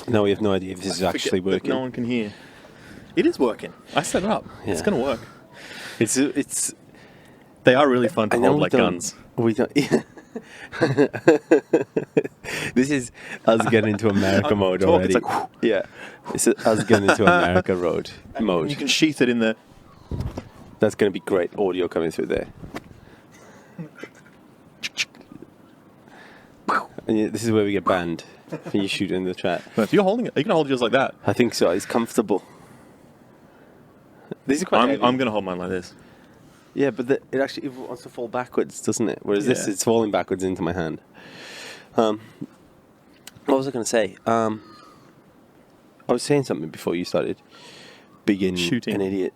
No, we have no idea if this is actually working. No one can hear. It is working. I set it up. Yeah. It's going to work. It's. They are really fun to hold like guns. We don't. Yeah. This is us getting into America mode already. It's like, yeah, this is us getting into America road mode. You can sheath it in the. That's going to be great audio coming through there. And yeah, this is where we get banned when you shoot in the chat. But if you're holding it, you can hold yours like that. I think so. It's comfortable. This is quite heavy. I'm going to hold mine like this. Yeah, but it actually wants to fall backwards, doesn't it? Whereas this, it's falling backwards into my hand. What was I going to say? I was saying something before you started being shooting an idiot.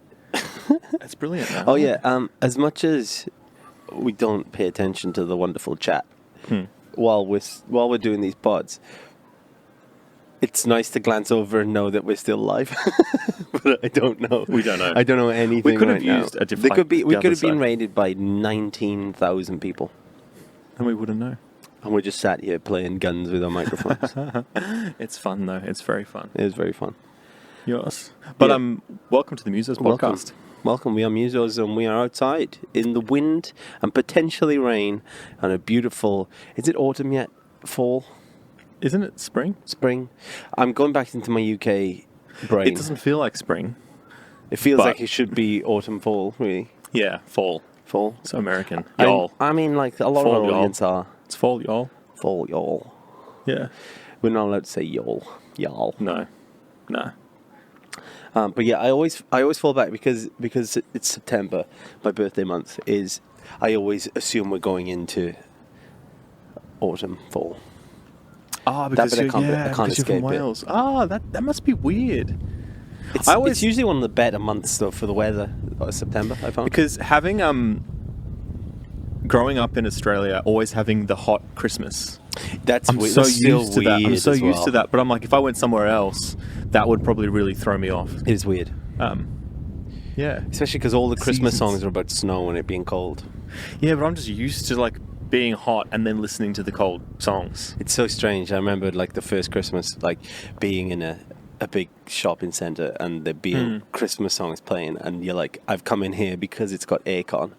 That's brilliant. Man. Oh yeah. As much as we don't pay attention to the wonderful chat while we're doing these pods, it's nice to glance over and know that we're still live. But I don't know. We don't know. I don't know anything. We could have right used now. a different. We could have been raided by 19,000 people, and we wouldn't know. And we're just sat here playing guns with our microphones. It's fun though. It's very fun. It is very fun. Yes. But welcome to the MUSOS podcast. Welcome. We are MUSOS and we are outside in the wind and potentially rain on a beautiful. Is it autumn yet? Fall? Isn't it spring? Spring. I'm going back into my UK brain. It doesn't feel like spring. It feels like it should be autumn, fall, really. Yeah, fall. Fall. So American. Y'all. I mean, like, a lot fall, of our y'all. audience are. It's fall, y'all. Fall, y'all. Yeah. We're not allowed to say y'all. Y'all. No. But yeah, I always fall back because it's September. My birthday month is. I always assume we're going into autumn, fall. Ah, because I can't you're escape from Wales. Ah, that must be weird. It's usually one of the better months though for the weather. September, I found. Because having growing up in Australia, always having the hot Christmas. I'm so used to that. I'm so used to that. But I'm like, if I went somewhere else, that would probably really throw me off. It is weird. Yeah. Especially because all the Christmas songs are about snow and it being cold. Yeah, but I'm just used to like being hot and then listening to the cold songs. It's so strange. I remember like the first Christmas, like being in a big shopping centre and there being Christmas songs playing, and you're like, I've come in here because it's got aircon.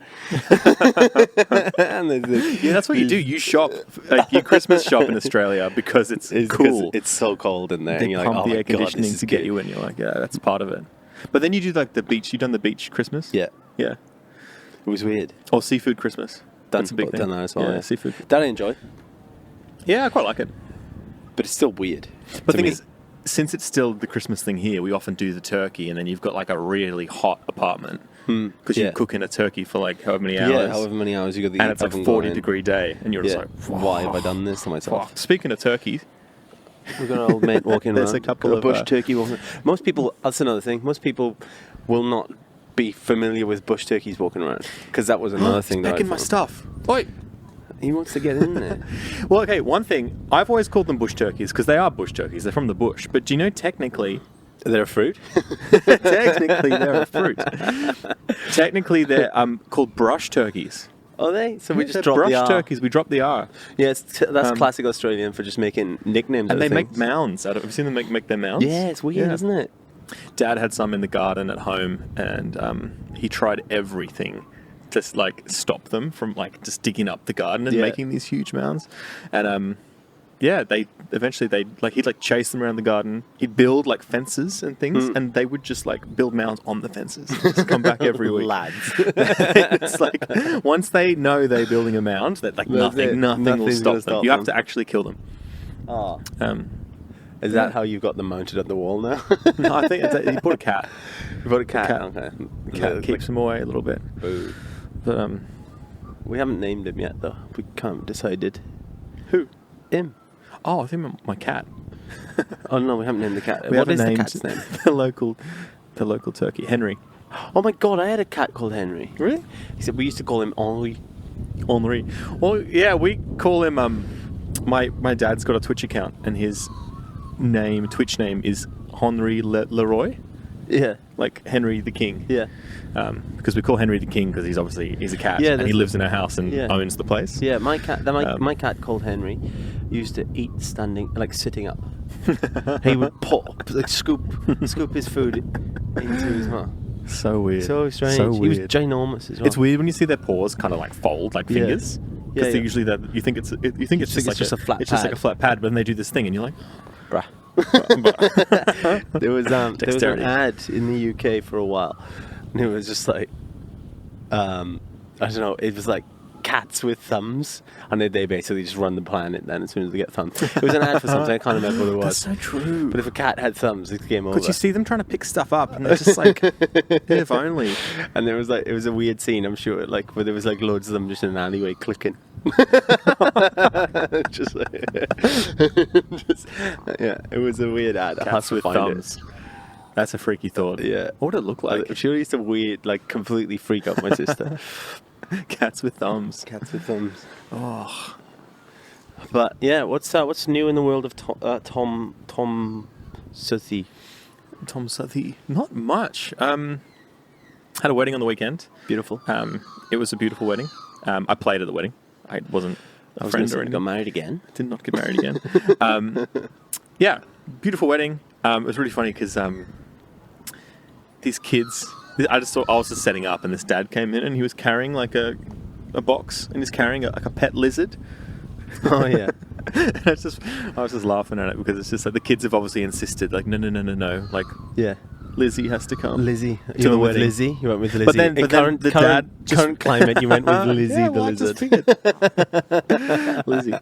Yeah, that's what you do. You shop, like you Christmas shop in Australia because it's cool. It's so cold in there. They and you're pump like, oh the my air conditioning to get you in. You're like, yeah, that's part of it. But then you do like the beach. You've done the beach Christmas? Yeah. Yeah. It was weird. Or seafood Christmas. That's a big thing. Done that as well. Yeah, seafood. That I enjoy. Yeah, I quite like it. But it's still weird. But the thing is, since it's still the Christmas thing here, we often do the turkey, and then you've got like a really hot apartment because you're cooking a turkey for like however many hours. Yeah, however many hours you got the and it's like 40-degree day, and you're just like, why have I done this to myself? Speaking of turkeys, we've got an old mate walking there's around. a couple of bush turkey walking. Most people. That's another thing. Most people will not be familiar with bush turkeys walking around because that was another thing. Back in my stuff. Wait. He wants to get in there. Well, okay, one thing. I've always called them bush turkeys because they are bush turkeys. They're from the bush. But do you know technically... They're a fruit? Technically, they're a fruit. Technically, they're called brush turkeys. Are they? So we just drop the R. Brush turkeys. We drop the R. Yeah, that's classic Australian for just making nicknames. And they make mounds out of... Have you seen them make their mounds? Yeah, it's weird, isn't it? Dad had some in the garden at home, and he tried everything to like stop them from like just digging up the garden and making these huge mounds. And they eventually he'd like chase them around the garden. He'd build like fences and things, and they would just like build mounds on the fences. Just come back every week. Lads. It's like once they know they're building a mound, that like nothing will stop them. You have to actually kill them. Oh. Is that how you got them mounted at the wall now? No, I think you bought a cat. You bought a cat? Okay. Cat keeps them away a little bit. Boo. But we haven't named him yet, though. We can't decided. Who? Him. Oh, I think my cat. Oh no, we haven't named the cat. What is the cat's name? the local turkey, Henry. Oh my god, I had a cat called Henry. Really? Except we used to call him Henri. Henri. Well, yeah, we call him. My dad's got a Twitch account, and his Twitch name is Henry Leroy. Yeah. Like Henry the King. Yeah. Because we call Henry the King because he's a cat, and he lives in our house and owns the place. Yeah, my cat called Henry used to eat sitting up. He would scoop his food into his mouth. So weird. So strange. So He was weird. ginormous as well. It's weird when you see their paws kind of like fold like fingers. Because Yeah. usually you think it's just a flat It's just pad. like a flat pad, but then they do this thing, and you're like, Bruh. There was an ad in the UK for a while, and it was just like, I don't know, it was like cats with thumbs, and they basically just run the planet then as soon as they get thumbs. It was an ad for something, I can't remember what it was. That's so true. But if a cat had thumbs, it's game over. Because you see them trying to pick stuff up, and they're just like, if only. And there was like, it was a weird scene, I'm sure, like where there was like loads of them just in an alleyway clicking. Just like, yeah, it was a weird ad. I have Cats to with find thumbs. That's a freaky thought. Yeah. What would it look like? I'm sure it used to weird, like completely freak out my sister. Cats with thumbs. Cats with thumbs. Oh. But yeah, what's new in the world of Tom Southey? Tom Southey. Not much. Had a wedding on the weekend. Beautiful. It was a beautiful wedding. I played at the wedding. I wasn't a I was friend gonna or say, anything. got married again. Did not get married again. Yeah, beautiful wedding. It was really funny because these kids. I was just setting up, and this dad came in, and he was carrying like a box, and he's carrying like a pet lizard. Oh yeah. And I was just laughing at it because it's just like the kids have obviously insisted, like no, like Yeah. Lizzie has to come. Lizzie. To You the went with wedding. Lizzie? You went with Lizzie. But then the dad just- current climate, you went with Lizzie Yeah, the well, I lizard. just figured. Lizzie.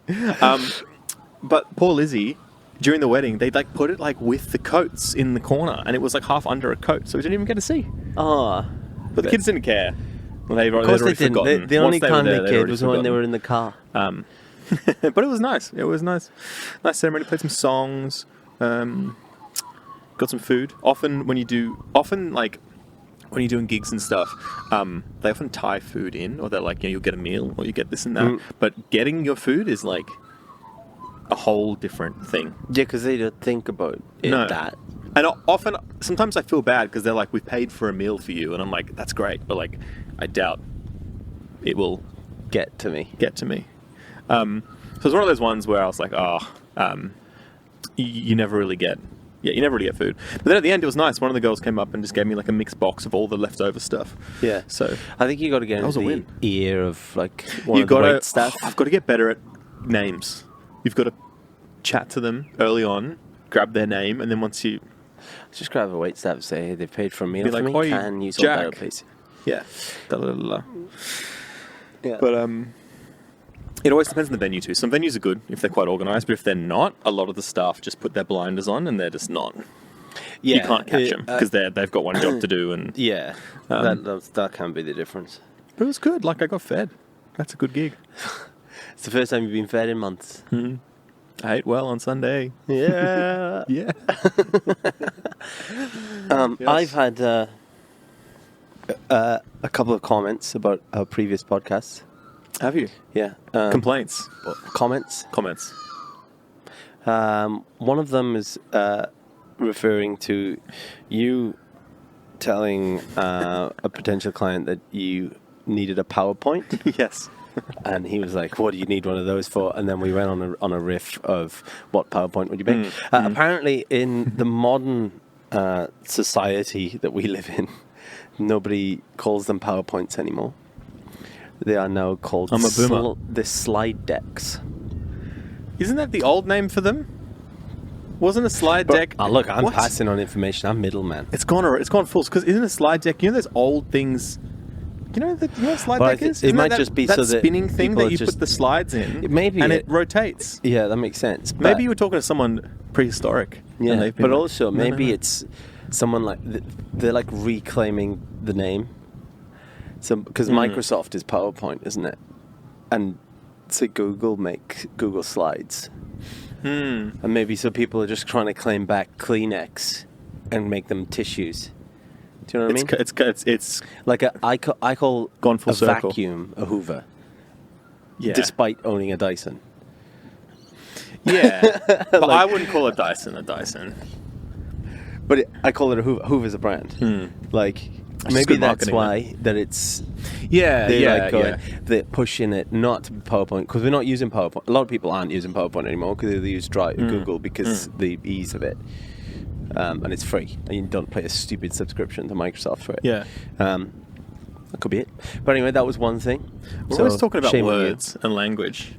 But poor Lizzie, during the wedding, they like put it like with the coats in the corner, and it was like half under a coat, so we didn't even get to see. Ah. But the kids didn't care. They've Of course already they didn't. forgotten. The only Once they were time there, they they'd cared already was when they forgotten. were in the car. But it was nice. It was nice. Nice ceremony. Played some songs. Got some food. Often when you're doing gigs and stuff, they often tie food in, or they're like, you'll get a meal, or you get this and that. But getting your food is like a whole different thing. Yeah, because they don't think about it that. And sometimes I feel bad because they're like, we paid for a meal for you, and I'm like, that's great, but like, I doubt it will Get to me. get to me. So it's one of those ones where I was like, you never really get food. But then at the end, it was nice. One of the girls came up and just gave me like a mixed box of all the leftover stuff. Yeah. So I think you got to get That was into a the win. ear of like one of the gotta wait staff. I've got to get better at names. You've got to chat to them early on, grab their name, and then once you Just grab a wait staff and say, hey, they've paid for a meal Be for like, me. "Oi, Can you sort Jack." that out, please? yeah, da, la, la, la. Yeah. But it always depends on the venue too. Some venues are good if they're quite organised, but if they're not, a lot of the staff just put their blinders on and they're just not. Yeah, You can't catch them because they've got one job to do. And Yeah, that can be the difference. but it was good. Like I got fed. That's a good gig. It's the first time you've been fed in months. I ate well on Sunday. Yeah. Yeah. Yes. I've had a couple of comments about our previous podcasts. Have you? Yeah. Complaints. Comments. Comments. One of them is referring to you telling a potential client that you needed a PowerPoint. Yes. And he was like, what do you need one of those for? And then we went on a riff of what PowerPoint would you make. Apparently in the modern society that we live in, nobody calls them PowerPoints anymore. They are now called I'm a boomer. the slide decks. Isn't that the old name for them? Wasn't a slide deck? Oh, look, I'm What? passing on information. I'm middleman. It's gone full. Because isn't a slide deck? You know those old things. You know what a slide Well, deck is? it Isn't might that just be that so that spinning thing people that are you just- put the slides in. Maybe and it- it rotates. Yeah, that makes sense. Maybe But- you were talking to someone prehistoric. and Yeah, they've been but like, also "No, maybe no, no." it's someone like they're like reclaiming the name. So because Microsoft is PowerPoint, isn't it? And so Google make Google Slides, and maybe so people are just trying to claim back Kleenex and make them tissues. Do you know what I mean? It's Like I call Gone full a circle. vacuum a Hoover, yeah. despite owning a Dyson. Yeah. But I wouldn't call a Dyson a Dyson. But I call it a Hoover. Hoover's a brand. Like maybe that's why that it's they're pushing it not to PowerPoint because we're not using PowerPoint. A lot of people aren't using PowerPoint anymore because they use Google because the ease of it, and it's free and you don't pay a stupid subscription to Microsoft for it. That could be it. But anyway, that was one thing. We're always talking about words and language.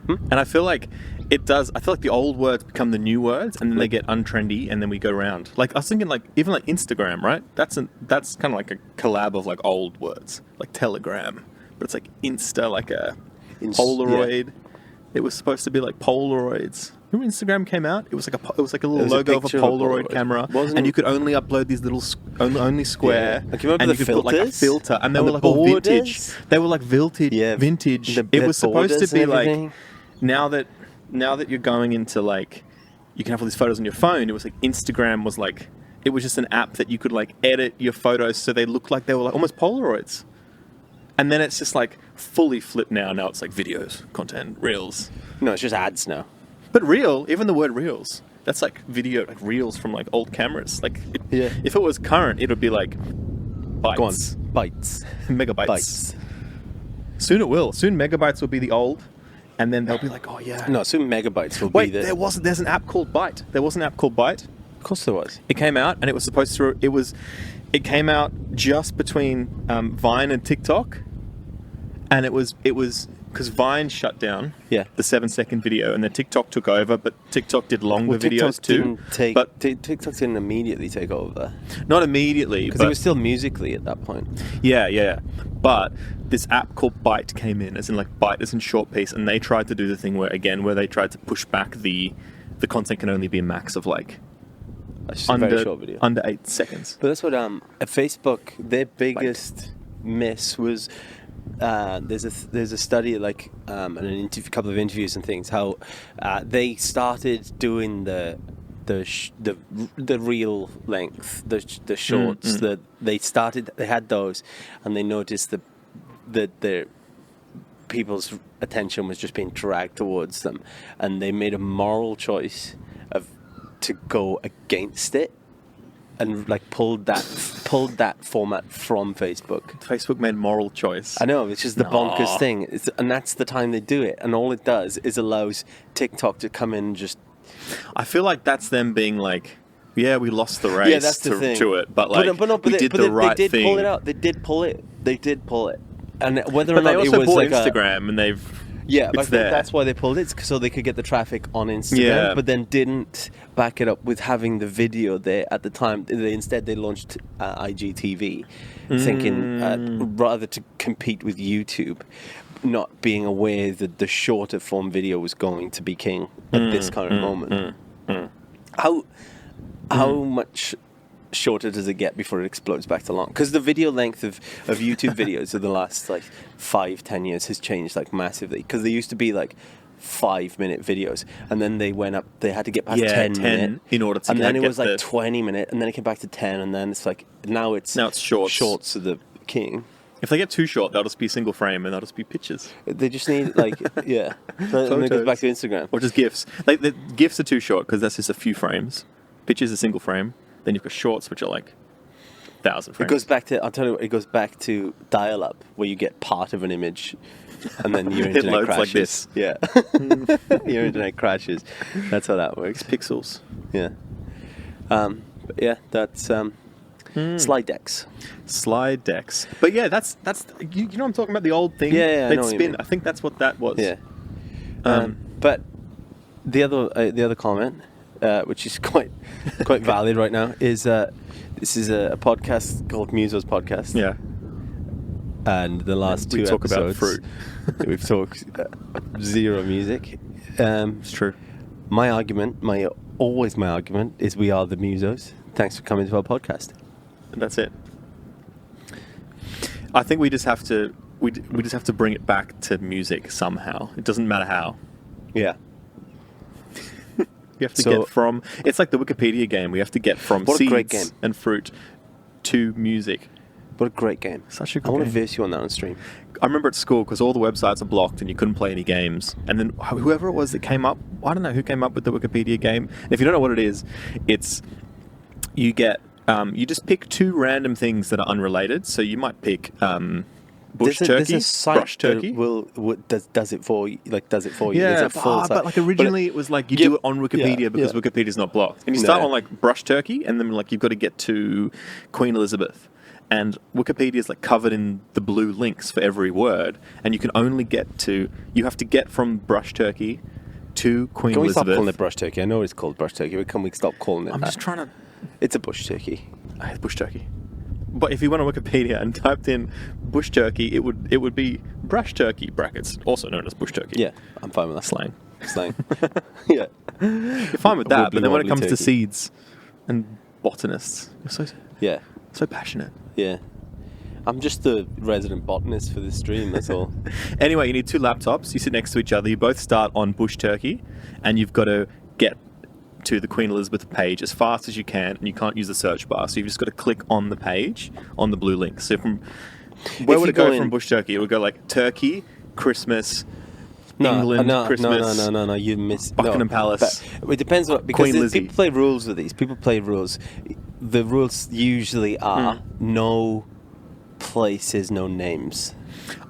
And I feel like it does. I feel like the old words become the new words, and then they get untrendy, and then we go around. Like I was thinking, like even like Instagram, right? That's kind of like a collab of like old words, like Telegram, but it's like Insta, like a Polaroid. Yeah. It was supposed to be like Polaroids. Remember Instagram came out? It was like a little logo of a Polaroid camera, and you could only upload these little only square. Yeah. Like, and you could put like a filter, and they were like all vintage. They were like vintage. It was supposed to be like now that you're going into like you can have all these photos on your phone. It was like Instagram was like it was just an app that you could like edit your photos so they looked like they were like almost Polaroids. And then it's just like fully flipped now. Now it's like videos, content, reels. No, it's just ads now. But reel, even the word reels, that's like video, like reels from like old cameras. Like, if it was current, it would be like bytes. Go on. Bytes. Megabytes. Bytes. Soon it will. Soon megabytes will be the old, and then they'll be like, oh yeah. No, soon megabytes will be the... Wait, there's an app called Byte. There was an app called Byte. Of course there was. It came out, and it was supposed to... It came out just between Vine and TikTok, and it was because Vine shut down the 7-second video, and then TikTok took over, but TikTok did longer videos too. TikTok didn't immediately take over. Not immediately, because it was still Musical.ly at that point. Yeah. But this app called Byte came in, as in like Byte is in short piece, and they tried to do the thing where they tried to push back the content can only be a max of like very short video. Under 8 seconds. But that's what Facebook, their biggest miss was. There's a study and a couple of interviews and things how they started doing the reel length, the shorts that they had those, and they noticed that their people's attention was just being dragged towards them, and they made a moral choice to go against it. And like pulled that format from Facebook. Facebook made moral choice. I know, it's just the bonkers thing, and that's the time they do it. And all it does is allows TikTok to come in and just. I feel like that's them being like, yeah, we lost the race. Yeah, that's the thing. To it, but like we did the right thing. They did pull it out. They did pull it. And whether or but not they also it was bought like Instagram, and they've. Yeah, but I think that's why they pulled it, so they could get the traffic on Instagram, but then didn't back it up with having the video there at the time. Instead, they launched IGTV, thinking rather to compete with YouTube, not being aware that the shorter form video was going to be king at this current moment. How much shorter does it get before it explodes back to long? Because the video length of YouTube videos of the last like 5-10 years has changed like massively, because they used to be like 5-minute videos, and then they went up, they had to get past 10 minute in order to and then it was like 20 minute, and then it came back to 10, and then it's like now it's shorts are the king. If they get too short, they'll just be single frame, and they'll just be pictures. They just need like and then it goes back to Instagram, or just GIFs. Like the GIFs are too short because that's just a few frames. Pictures are single frame. Then you've got shorts, which are like 1,000 frames. It goes back to, I'll tell you what, it goes back to dial-up, where you get part of an image, and then your internet it loads crashes. Like this. Yeah. Your internet crashes. That's how that works. Pixels. Yeah. But yeah, that's slide decks. Slide decks. But yeah, that's you know what I'm talking about, the old thing? Yeah, they'd spin. I think that's what that was. Yeah. But the other comment, which is quite valid right now, is this is a podcast called MUSOS Podcast. Yeah. And the last two talk episodes, about fruit. We've talked zero music. It's true. My argument is we are the MUSOS. Thanks for coming to our podcast. And that's it. I think we just have to bring it back to music somehow. It doesn't matter how. Yeah. We have to get from... It's like the Wikipedia game. We have to get from seeds and fruit to music. What a great game. Such a good game. I want to verse you on that on stream. I remember at school, because all the websites are blocked and you couldn't play any games. And then whoever it was that came up... I don't know who came up with the Wikipedia game. And if you don't know what it is, it's... You get you just pick 2 random things that are unrelated. So you might pick bush turkey, brush turkey. Does it for you? Like, does it for you? Yeah, There's a full site. but like originally it was like you do it on Wikipedia because Wikipedia's not blocked. And you start on like brush turkey, and then like you've got to get to Queen Elizabeth. And Wikipedia is like covered in the blue links for every word, and you can only you have to get from brush turkey to Queen Elizabeth. Can we stop calling it brush turkey? I know it's called brush turkey, but can we stop calling it I'm just trying to... It's a bush turkey. I hate bush turkey. But if you went on Wikipedia and typed in bush turkey, it would be brush turkey, brackets, also known as bush turkey. Yeah, I'm fine with that. Slang. Yeah. You're fine with that, but then when it comes to turkey. seeds and botanists, you're so passionate. Yeah. I'm just the resident botanist for this stream, that's all. Anyway, you need 2 laptops. You sit next to each other. You both start on bush turkey, and you've got to get to the Queen Elizabeth page as fast as you can, and you can't use the search bar. So you've just got to click on the page on the blue link. So where would it go from bush turkey? It would go like Turkey, Christmas, England, Christmas. No. You missed Buckingham Palace. It depends because Queen Lizzie. people play rules with these. People play rules. The rules usually are no places, no names.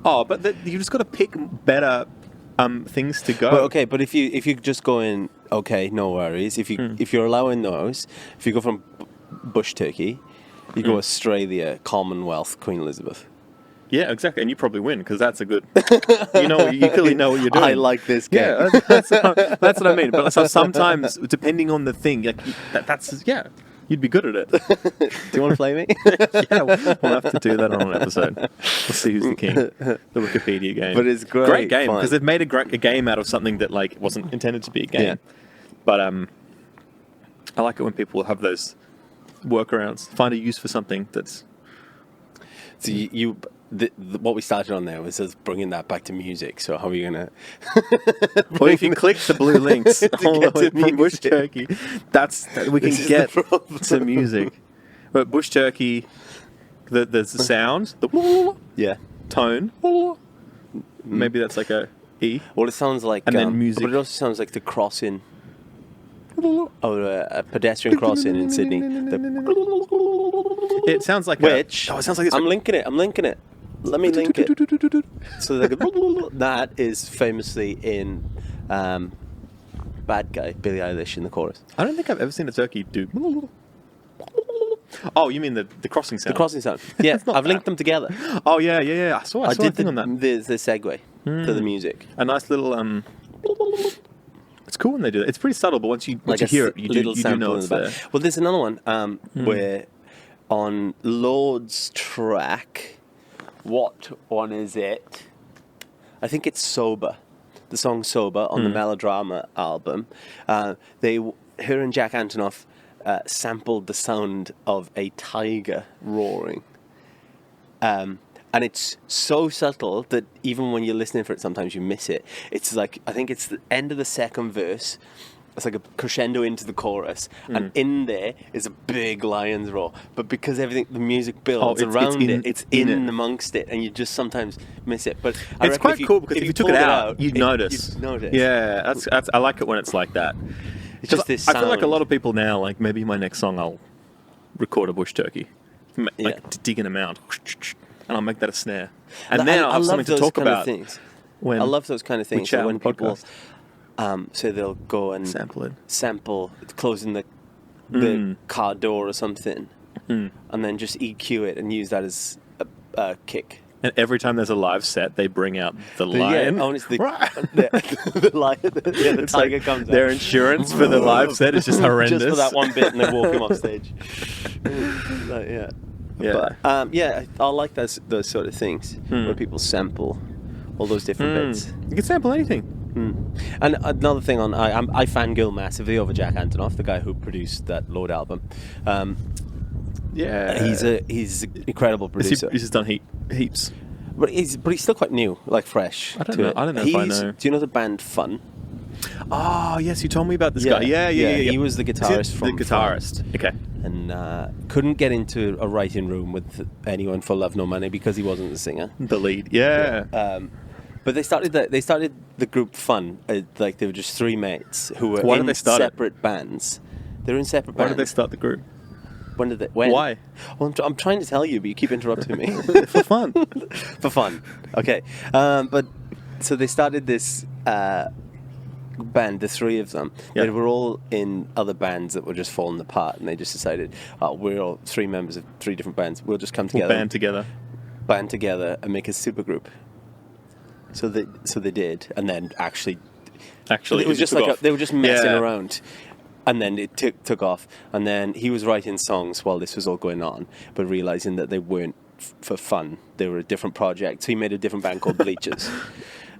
Oh, but you just got to pick better things to go. But if you just go in, okay, no worries. If you're allowing those, if you go from bush turkey, you go Australia, Commonwealth, Queen Elizabeth. Yeah, exactly, and you probably win because that's a good. You clearly know what you're doing. I like this game. Yeah, that's what I mean. But so sometimes, depending on the thing, you'd be good at it. Do you want to play me? Yeah, we'll have to do that on an episode. We'll see who's the king. The Wikipedia game. But it's great game because they've made a game out of something that like wasn't intended to be a game. Yeah. But I like it when people have those workarounds, find a use for something that's. So what we started on there was us bringing that back to music. So how are you going to... Well, if you click the blue links all the way from bush turkey, we can get to music. But bush turkey, there's the sound, the tone. Maybe that's like a E. Well, it sounds like... And then music. But it also sounds like the crossing... a pedestrian crossing in Sydney. It sounds like it sounds like I'm linking it. Let me link it. So that is famously in Bad Guy, Billie Eilish in the chorus. I don't think I've ever seen a turkey do... Oh, you mean the crossing sound? The crossing sound. Yeah, I've linked them together. Oh, yeah. I saw did a thing on that. The segue to the music. A nice little... It's cool when they do it. It's pretty subtle, but once you hear it, you do know it's there. Well, there's another one where on Lord's track, what one is it? I think it's Sober. The song Sober on the Melodrama album. Her and Jack Antonoff sampled the sound of a tiger roaring. And it's so subtle that even when you're listening for it, sometimes you miss it. It's like, I think it's the end of the second verse. It's like a crescendo into the chorus. And in there is a big lion's roar. But because the music builds around it's in amongst it. And you just sometimes miss it. But it's quite cool because if you took it out, you'd notice. You'd notice. Yeah, that's I like it when it's like that. It's just this sound. I feel like a lot of people now, like maybe my next song I'll record a bush turkey. To dig in a mound. And I'll make that a snare. And then I'll have something to talk about. I love those kind of things. So when people say they'll go and sample closing the car door or something, and then just EQ it and use that as a kick. And every time there's a live set, they bring out the lion. Yeah, it's the lion. The tiger comes out. Their insurance for the live set is just horrendous. Just for that one bit, and they walk him off stage. Yeah. But, I like those sort of things where people sample all those different bits. You can sample anything. And another thing I fangirl massively over Jack Antonoff, the guy who produced that Lord album. He's an incredible producer. He's just done heaps. But he's still quite new, like fresh. I don't know if I know. Do you know the band Fun? Oh, yes, you told me about this guy. Yeah. He was the guitarist from the guitarist. Fun. Okay. And couldn't get into a writing room with anyone for Love No Money because he wasn't the singer. The lead. Yeah. But they started the group Fun. Like they were just three mates who were in separate bands. They were in separate bands. Why did they start the group? When did they? When? Why? Well, I'm trying to tell you, but you keep interrupting me. For fun. For fun. Okay. But so they started this band, the three of them. Yeah. They were all in other bands that were just falling apart, and they just decided, we're all three members of three different bands. We'll just come together. Band together and make a supergroup. So they did, and then actually it was just like they were just messing around, and then it took off. And then he was writing songs while this was all going on, but realizing that they weren't for fun. They were a different project, so he made a different band called Bleachers.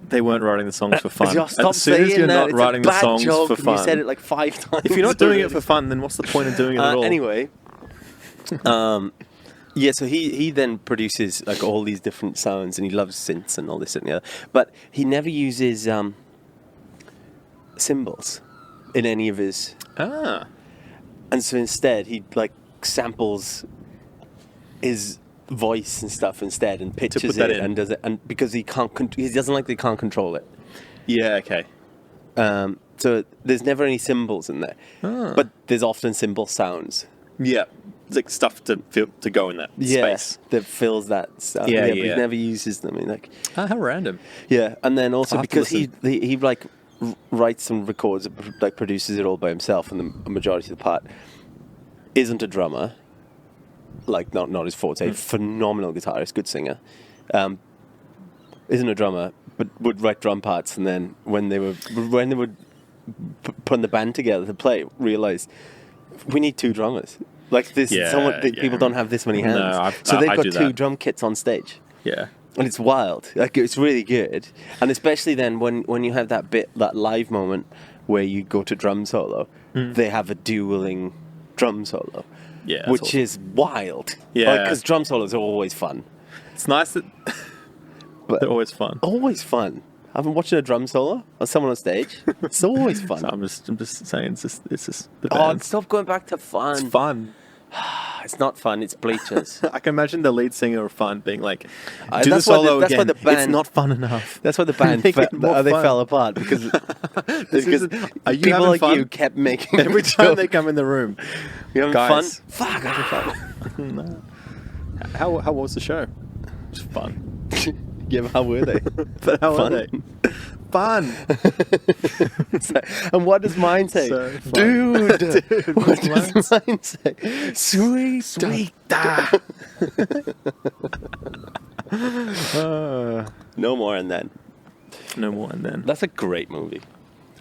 They weren't writing the songs for fun. Stop as soon as you're not writing the songs for fun, you said it like 5 times. If you're not doing it for fun, then what's the point of doing it at all? Anyway. Yeah, so he then produces like all these different sounds, and he loves synths and all this and the other. But he never uses cymbals in any of his. And so instead, he like samples his voice and stuff instead, and pitches it and does it, and because he doesn't like they can't control it. Yeah. Okay. So there's never any cymbals in there, but there's often cymbal sounds. Yeah. It's like stuff to go in that space that fills that stuff. Yeah. But he never uses them. I mean, like, how random. Yeah, and then also because he like writes and records, like produces it all by himself, and the majority of the part isn't a drummer. Like not his forte. Phenomenal guitarist, good singer. Isn't a drummer, but would write drum parts, and then when they would put the band together to play, realized we need 2 drummers. Like this, people don't have this many hands. No, so they've got 2 drum kits on stage. Yeah. And it's wild. Like, it's really good. And especially then when you have that live moment where you go to drum solo, they have a dueling drum solo. Yeah. Which is wild. Yeah. Because drum solos are always fun. It's nice that they're always fun. Always fun. I've been watching a drum solo or someone on stage. It's always fun. So I'm just saying, it's just the band. Stop going back to fun. It's fun. It's not fun. It's Bleachers. I can imagine the lead singer of Fun being like, "Do the that's solo why again. Why the band, it's not fun enough." That's why the band they fell apart because people like fun? you kept making every time they come in the room. You having Guys, fun? Fuck, having fun. No. How was the show? It was fun. Yeah, but how were they? But how were they? Fun. And what does mine say? So Dude, what does mine say? Sweet. No more and then. No more and then. That's a great movie.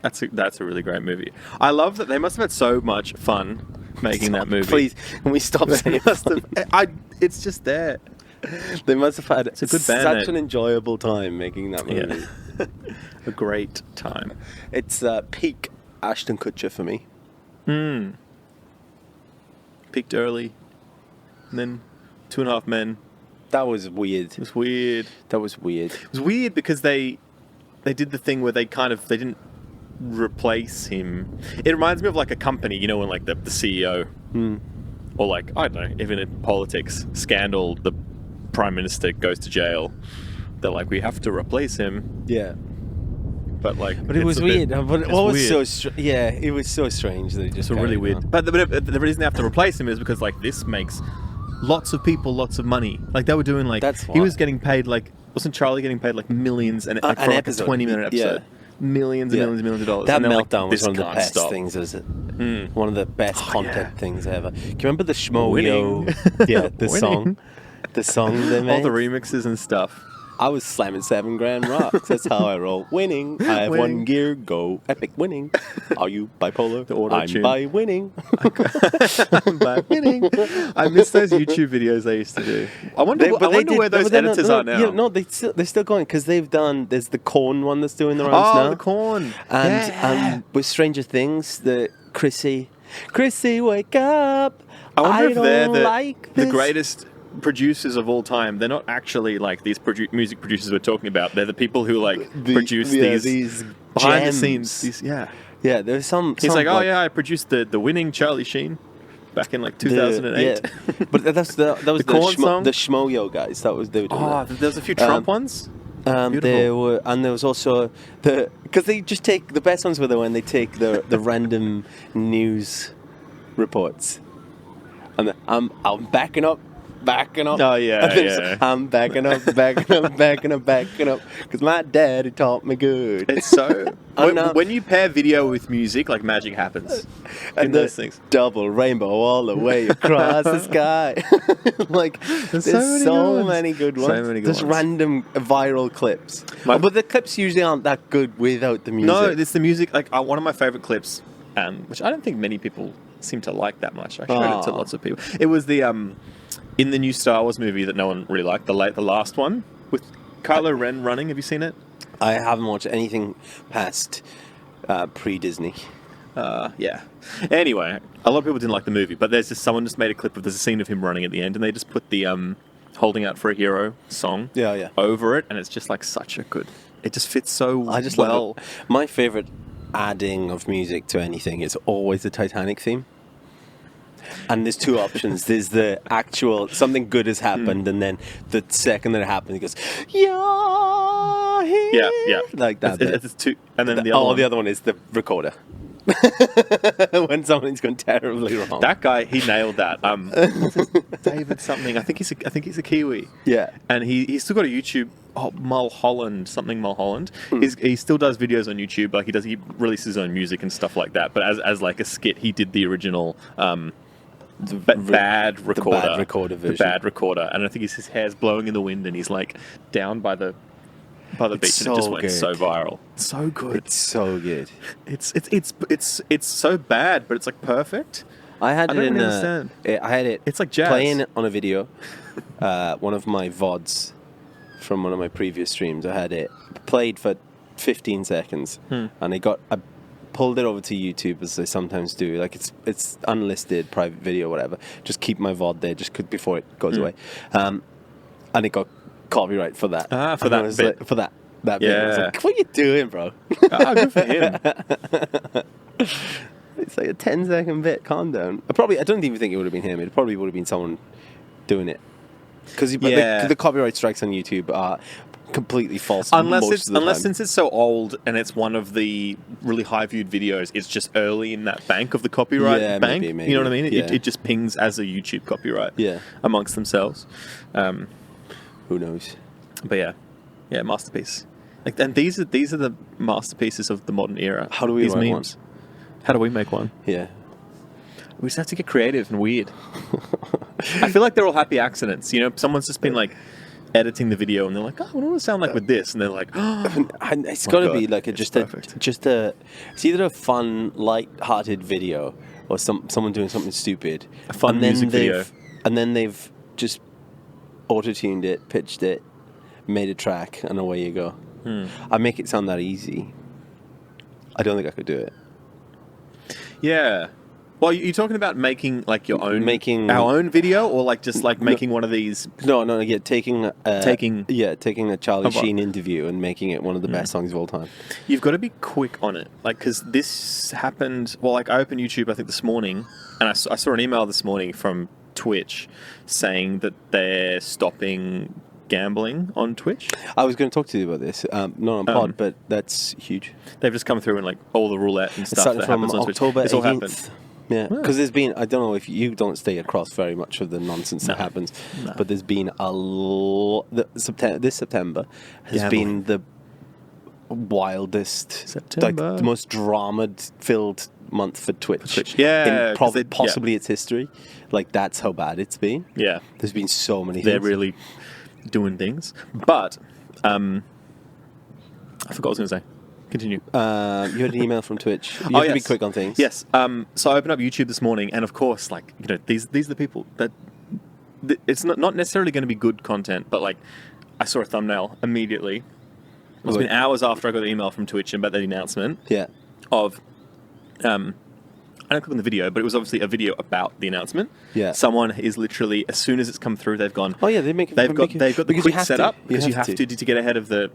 That's a really great movie. I love that they must have had so much fun making that movie. Please, can we stop saying fun? It's just there. They must have had a good band such name. an enjoyable time making that movie. Yeah. A great time. It's peak Ashton Kutcher for me. Peaked early, and then 2.5 Men. That was weird. It was weird. That was weird. It was weird because they did the thing where they didn't replace him. It reminds me of like a company, you know, when like the CEO or like, I don't know, even in politics, scandal, the prime minister goes to jail. They're like, we have to replace him. Yeah. But like, but it was weird. But it was weird. it was so strange that it just really weird. But the reason they have to replace him is because like this makes lots of people lots of money. Like they were doing like he was getting paid like, wasn't Charlie getting paid like millions and like, for like a 20-minute episode? Millions and millions and millions of dollars. That and meltdown like, was one of the best things, was it? One of the best content things ever. Do you remember the Schmo-Yo? Yeah, the song they made. All the remixes and stuff. I was slamming $7,000 rocks. That's how I roll. Winning. I have one gear. Go epic. Winning. Are you bipolar? I'm by winning. I'm by winning. I miss those YouTube videos they used to do. I wonder where those editors are now. Yeah, no, they're still going because they've done. There's the Corn one that's doing the rounds now. Oh, the Corn. And with Stranger Things, the Chrissy, wake up. I wonder if they're the greatest producers of all time. They're not actually like these music producers we're talking about. They're the people who like produce these behind the scenes. Yeah, there's some. He's like, I produced the winning Charlie Sheen back in like 2008. But that was the Corn song? The Schmo-Yo guys. That was they were doing that. There's a few Trump ones. There was also because they just take the best ones were when they take the random news reports. And then, I'm backing up. Oh, yeah, And then yeah. I'm backing up. Because my daddy taught me good. It's so... And now- when you pair video with music, like magic happens. And those the things. double rainbow all the way across the sky. Like, there's so many good ones. So many good Just ones. random viral clips. My- But the clips usually aren't that good without the music. No, it's the music. Like one of my favorite clips, which I don't think many people seem to like that much. I showed it to lots of people. It was the in the new Star Wars movie that no one really liked, the last one with Kylo Ren running. Have you seen it? I haven't watched anything past pre-Disney. Yeah. Anyway, a lot of people didn't like the movie, but someone just made a clip of there's a scene of him running at the end, and they just put the "Holding Out for a Hero" song Yeah. over it, and it's just like such a good. It just fits so I just well. love it. My favorite adding of music to anything is always the Titanic theme. And there's two options. There's the actual something good has happened, and then the second that it happens, it goes, "You're here," Yeah. like that. bit. It's two, and then the other one. The other one is the recorder. When something's gone terribly wrong. That guy, he nailed that. What's his, David something. I think he's a Kiwi. Yeah. And he's still got a YouTube. Mulholland. He still does videos on YouTube. Like he releases his own music and stuff like that. But as like a skit, he did the original bad recorder. The bad recorder version. The bad recorder. And I think his hair's blowing in the wind, and he's like down by the beach, and it just went so viral. So good. It's so good. It's so bad, but it's like perfect. I had I it don't in. really understand. I had it. It's like jazz. Playing it on a video. One of my VODs from one of my previous streams. I had it played for 15 seconds, and I pulled it over to YouTube as I sometimes do. Like it's unlisted private video, whatever. Just keep my VOD there, before it goes away. And it got copyright for that. For that bit. Like, for that bit. I was Yeah. like, what are you doing, bro? Good for him. It's like a 10-second bit. Calm down. I don't even think it would have been him. It probably would have been someone doing it. Because the copyright strikes on YouTube are completely false. Unless time. since it's so old and it's one of the really high viewed videos, it's just early in that bank of the copyright bank. Maybe. You know what I mean? Yeah. It just pings as a YouTube copyright. Yeah. Amongst themselves. Who knows? But yeah, masterpiece. Like, and these are the masterpieces of the modern era. How do we these write memes? How do we make one? Yeah. We just have to get creative and weird. I feel like they're all happy accidents. You know, someone's just been like editing the video, and they're like, "Oh, what does it sound like with this?" And they're like, "Oh, It's got to be like it's it's either a fun, light-hearted video or someone doing something stupid. A fun music video. And then they've just auto-tuned it, pitched it, made a track, and away you go. I make it sound that easy. I don't think I could do it. yeah." Well, you're talking about making like your own, our own video, or like just like making one of these. No, yeah, taking a Charlie Of what? Sheen interview and making it one of the best songs of all time. You've got to be quick on it, like because this happened. Well, like I opened YouTube, I think this morning, and I saw an email this morning from Twitch saying that they're stopping gambling on Twitch. I was going to talk to you about this, not on pod, but that's huge. They've just come through and like all the roulette and It's stuff starting that from happens on Twitch. October It's all 18th. happened. Yeah, because there's been, I don't know if you don't stay across very much of the nonsense that happens, but there's been a lot. This September has been the wildest, like the most drama-filled month for Twitch. Yeah, in possibly its history. Like that's how bad it's been. Yeah, there's been so many. They're things. really doing things, but I forgot what I was going to say. Continue. You had an email from Twitch. You have to be quick on things. Yes. So I opened up YouTube this morning, and of course, like these are the people that it's not necessarily going to be good content, but like I saw a thumbnail immediately. It's been hours after I got the email from Twitch about the announcement. Yeah. Of I don't click on the video, but it was obviously a video about the announcement. Yeah. Someone is literally, as soon as it's come through, they've gone. Oh yeah, they've got the quick setup because you have to get ahead of the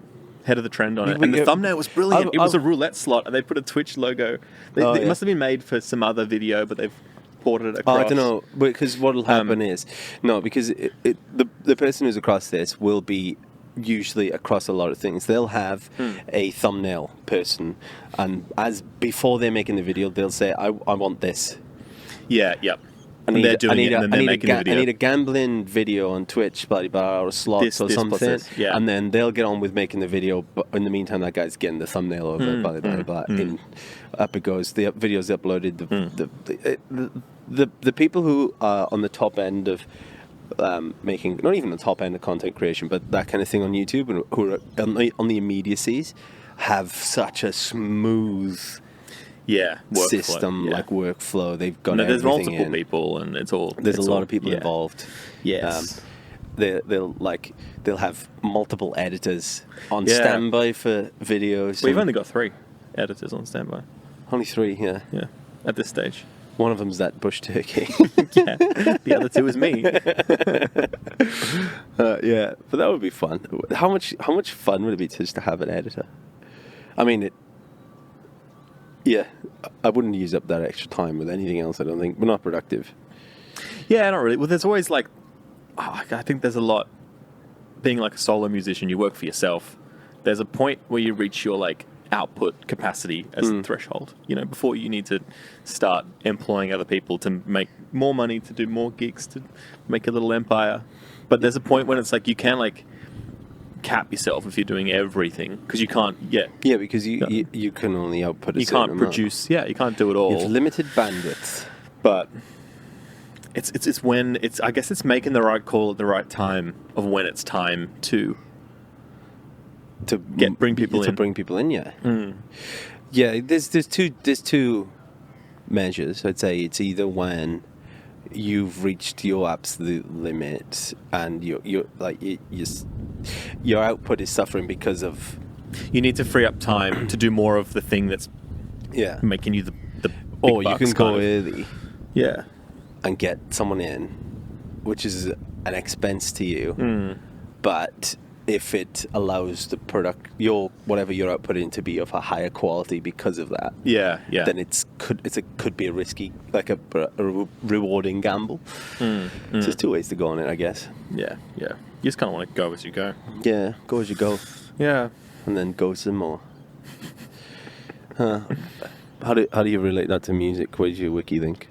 trend on it. And the thumbnail was brilliant. It was a roulette slot, and they put a Twitch logo. It must have been made for some other video, but they've ported it across. I don't know, because what'll happen is because the person who's across this will be usually across a lot of things. They'll have a thumbnail person, and before they're making the video, they'll say, "I want this." Yeah. Yep. they're doing it, and then they're making the video. I need a gambling video on Twitch, blah, blah, blah, or slots or something. Yeah. And then they'll get on with making the video. But in the meantime, that guy's getting the thumbnail over, blah, blah, blah. Up it goes. The video's uploaded. The people who are on the top end of making, not even the top end of content creation, but that kind of thing on YouTube, and who are on the immediacies, have such a smooth system, like workflow. They've got there's everything multiple in. people, and it's all. There's a lot of people involved. Yes. They'll have multiple editors on standby for videos. We've only got 3 editors on standby. Only 3, yeah. Yeah, at this stage. One of them's that bush turkey. Yeah, the other 2 is me. Yeah, but that would be fun. How much fun would it be just to have an editor? I mean, I wouldn't use up that extra time with anything else, I don't think. We're not productive. Yeah, not really. Well, there's always like, I think there's a lot, being like a solo musician, you work for yourself. There's a point where you reach your like output capacity as a threshold, before you need to start employing other people to make more money, to do more gigs, to make a little empire. But there's a point when it's like you can like cap yourself if you're doing everything, because you can't because you can only output a you certain can't amount. produce you can't do it all. You have limited bandwidth. But it's when I guess it's making the right call at the right time of when it's time to bring people in. Yeah, there's two measures. I'd say it's either when you've reached your absolute limit and your output is suffering because of, you need to free up time to do more of the thing that's making you the or big you can bucks, go kind of. early and get someone in, which is an expense to you, but if it allows the product, whatever you're outputting, to be of a higher quality because of that, then it could be a risky, like a rewarding gamble. So there's 2 ways to go on it, I guess. Yeah. You just kind of want to go as you go. Yeah, go as you go. Yeah, and then go some more. How do you relate that to music? What did your wiki think?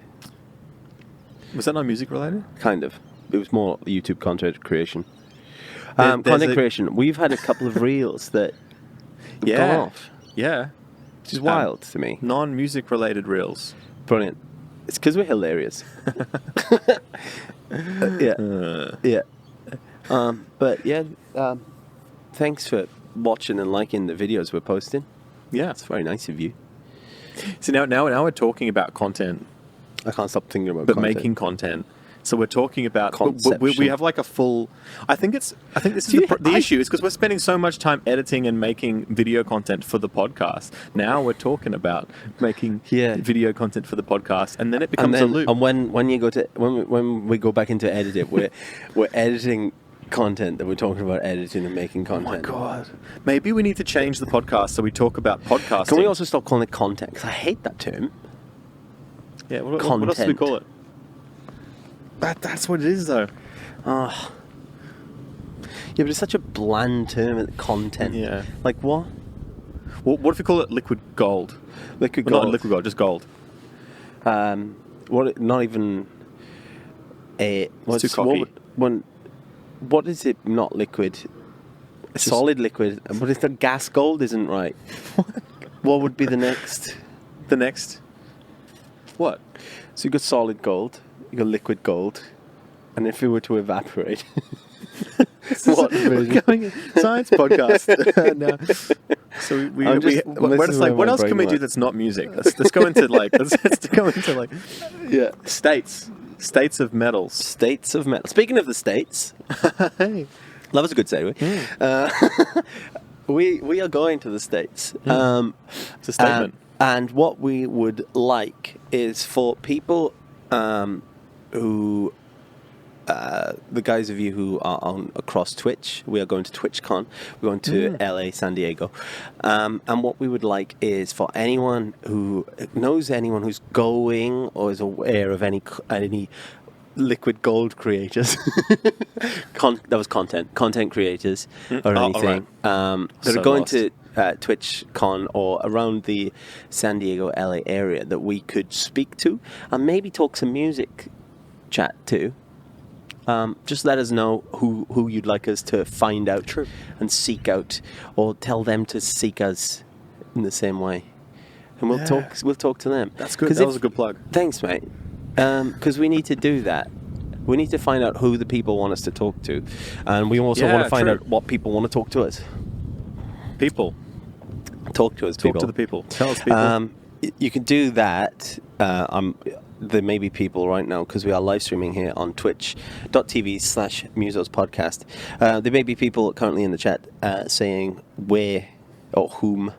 Was that not music related? Kind of. It was more YouTube content creation. There's content creation. We've had a couple of reels that have gone off. Yeah. Which is wild to me. Non-music related reels. Brilliant. It's because we're hilarious. Thanks for watching and liking the videos we're posting. Yeah. It's very nice of you. So now we're talking about content. I can't stop thinking about content. But making content. So we're talking about we have like a full. I think this is the issue is because we're spending so much time editing and making video content for the podcast. Now we're talking about making video content for the podcast, and then it becomes a loop. And when we go back into edit, we're editing content that we're talking about editing and making content. Oh my god! Maybe we need to change the podcast so we talk about podcasting. Can we also stop calling it content? Because I hate that term. Yeah. What else do we call it? That's what it is, though. Yeah, but it's such a bland term, content. Yeah. Like what? What if we call it liquid gold? Liquid gold. Not liquid gold, just gold. Not even a. It's too cocky. What is it? Not liquid. Solid liquid. But if the gas gold isn't right, what would be the next? The next. What? So you got solid gold. You got liquid gold, and if it were to evaporate, what version? Science podcast. No. So we're just like, what else can we do that's not music? Let's go into like states of metals. States of metal. Speaking of the states, hey, love is a good segue. We are going to the States. It's a statement. And what we would like is for people who, the guys of you who are on across Twitch, we are going to TwitchCon. We're going to LA, San Diego. And what we would like is for anyone who knows anyone who's going or is aware of any liquid gold creators. That was content creators or anything that are going to TwitchCon or around the San Diego, LA area that we could speak to and maybe talk some music chat too. Just let us know who you'd like us to find out and seek out, or tell them to seek us in the same way, and we'll talk to them. That's good. That was a good plug. Thanks, mate. Because we need to do that. We need to find out who the people want us to talk to, and we also want to find out what people want to talk to us. People, talk to us. Talk to the people. Tell us, people. You can do that. There may be people right now, because we are live streaming here on twitch.tv/MUSOS podcast. There may be people currently in the chat saying where or whom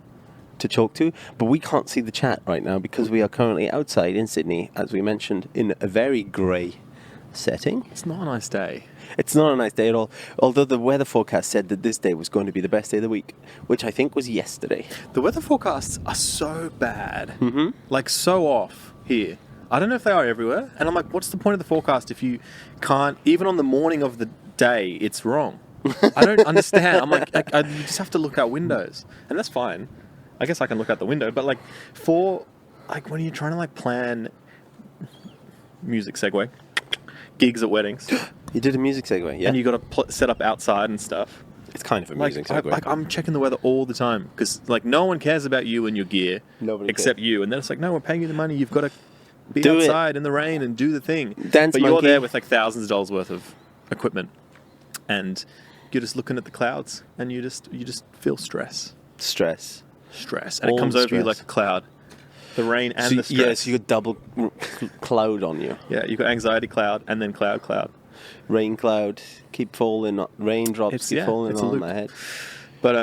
to talk to, but we can't see the chat right now because we are currently outside in Sydney, as we mentioned, in a very grey setting. It's not a nice day. It's not a nice day at all, although the weather forecast said that this day was going to be the best day of the week, which I think was yesterday. The weather forecasts are so bad, like so off here. I don't know if they are everywhere, and I'm like, what's the point of the forecast if you can't, even on the morning of the day, it's wrong. I don't understand. I'm like, you just have to look out windows, and that's fine. I guess I can look out the window, but like when you're trying to like plan music segue, gigs at weddings. You did a music segue, yeah. And you got to set up outside and stuff. It's kind of a music segue. I'm checking the weather all the time because like no one cares about you and your gear, except you. And then it's like, no, we're paying you the money. You've got to be outside in the rain and do the thing. But you're there with like thousands of dollars worth of equipment, and you're just looking at the clouds, and you just feel stress, and it comes over you like a cloud. The rain and the stress. Yeah, so you got double cloud on you. Yeah, you got anxiety cloud and then cloud. Rain cloud, keep falling, raindrops keep falling on my head. But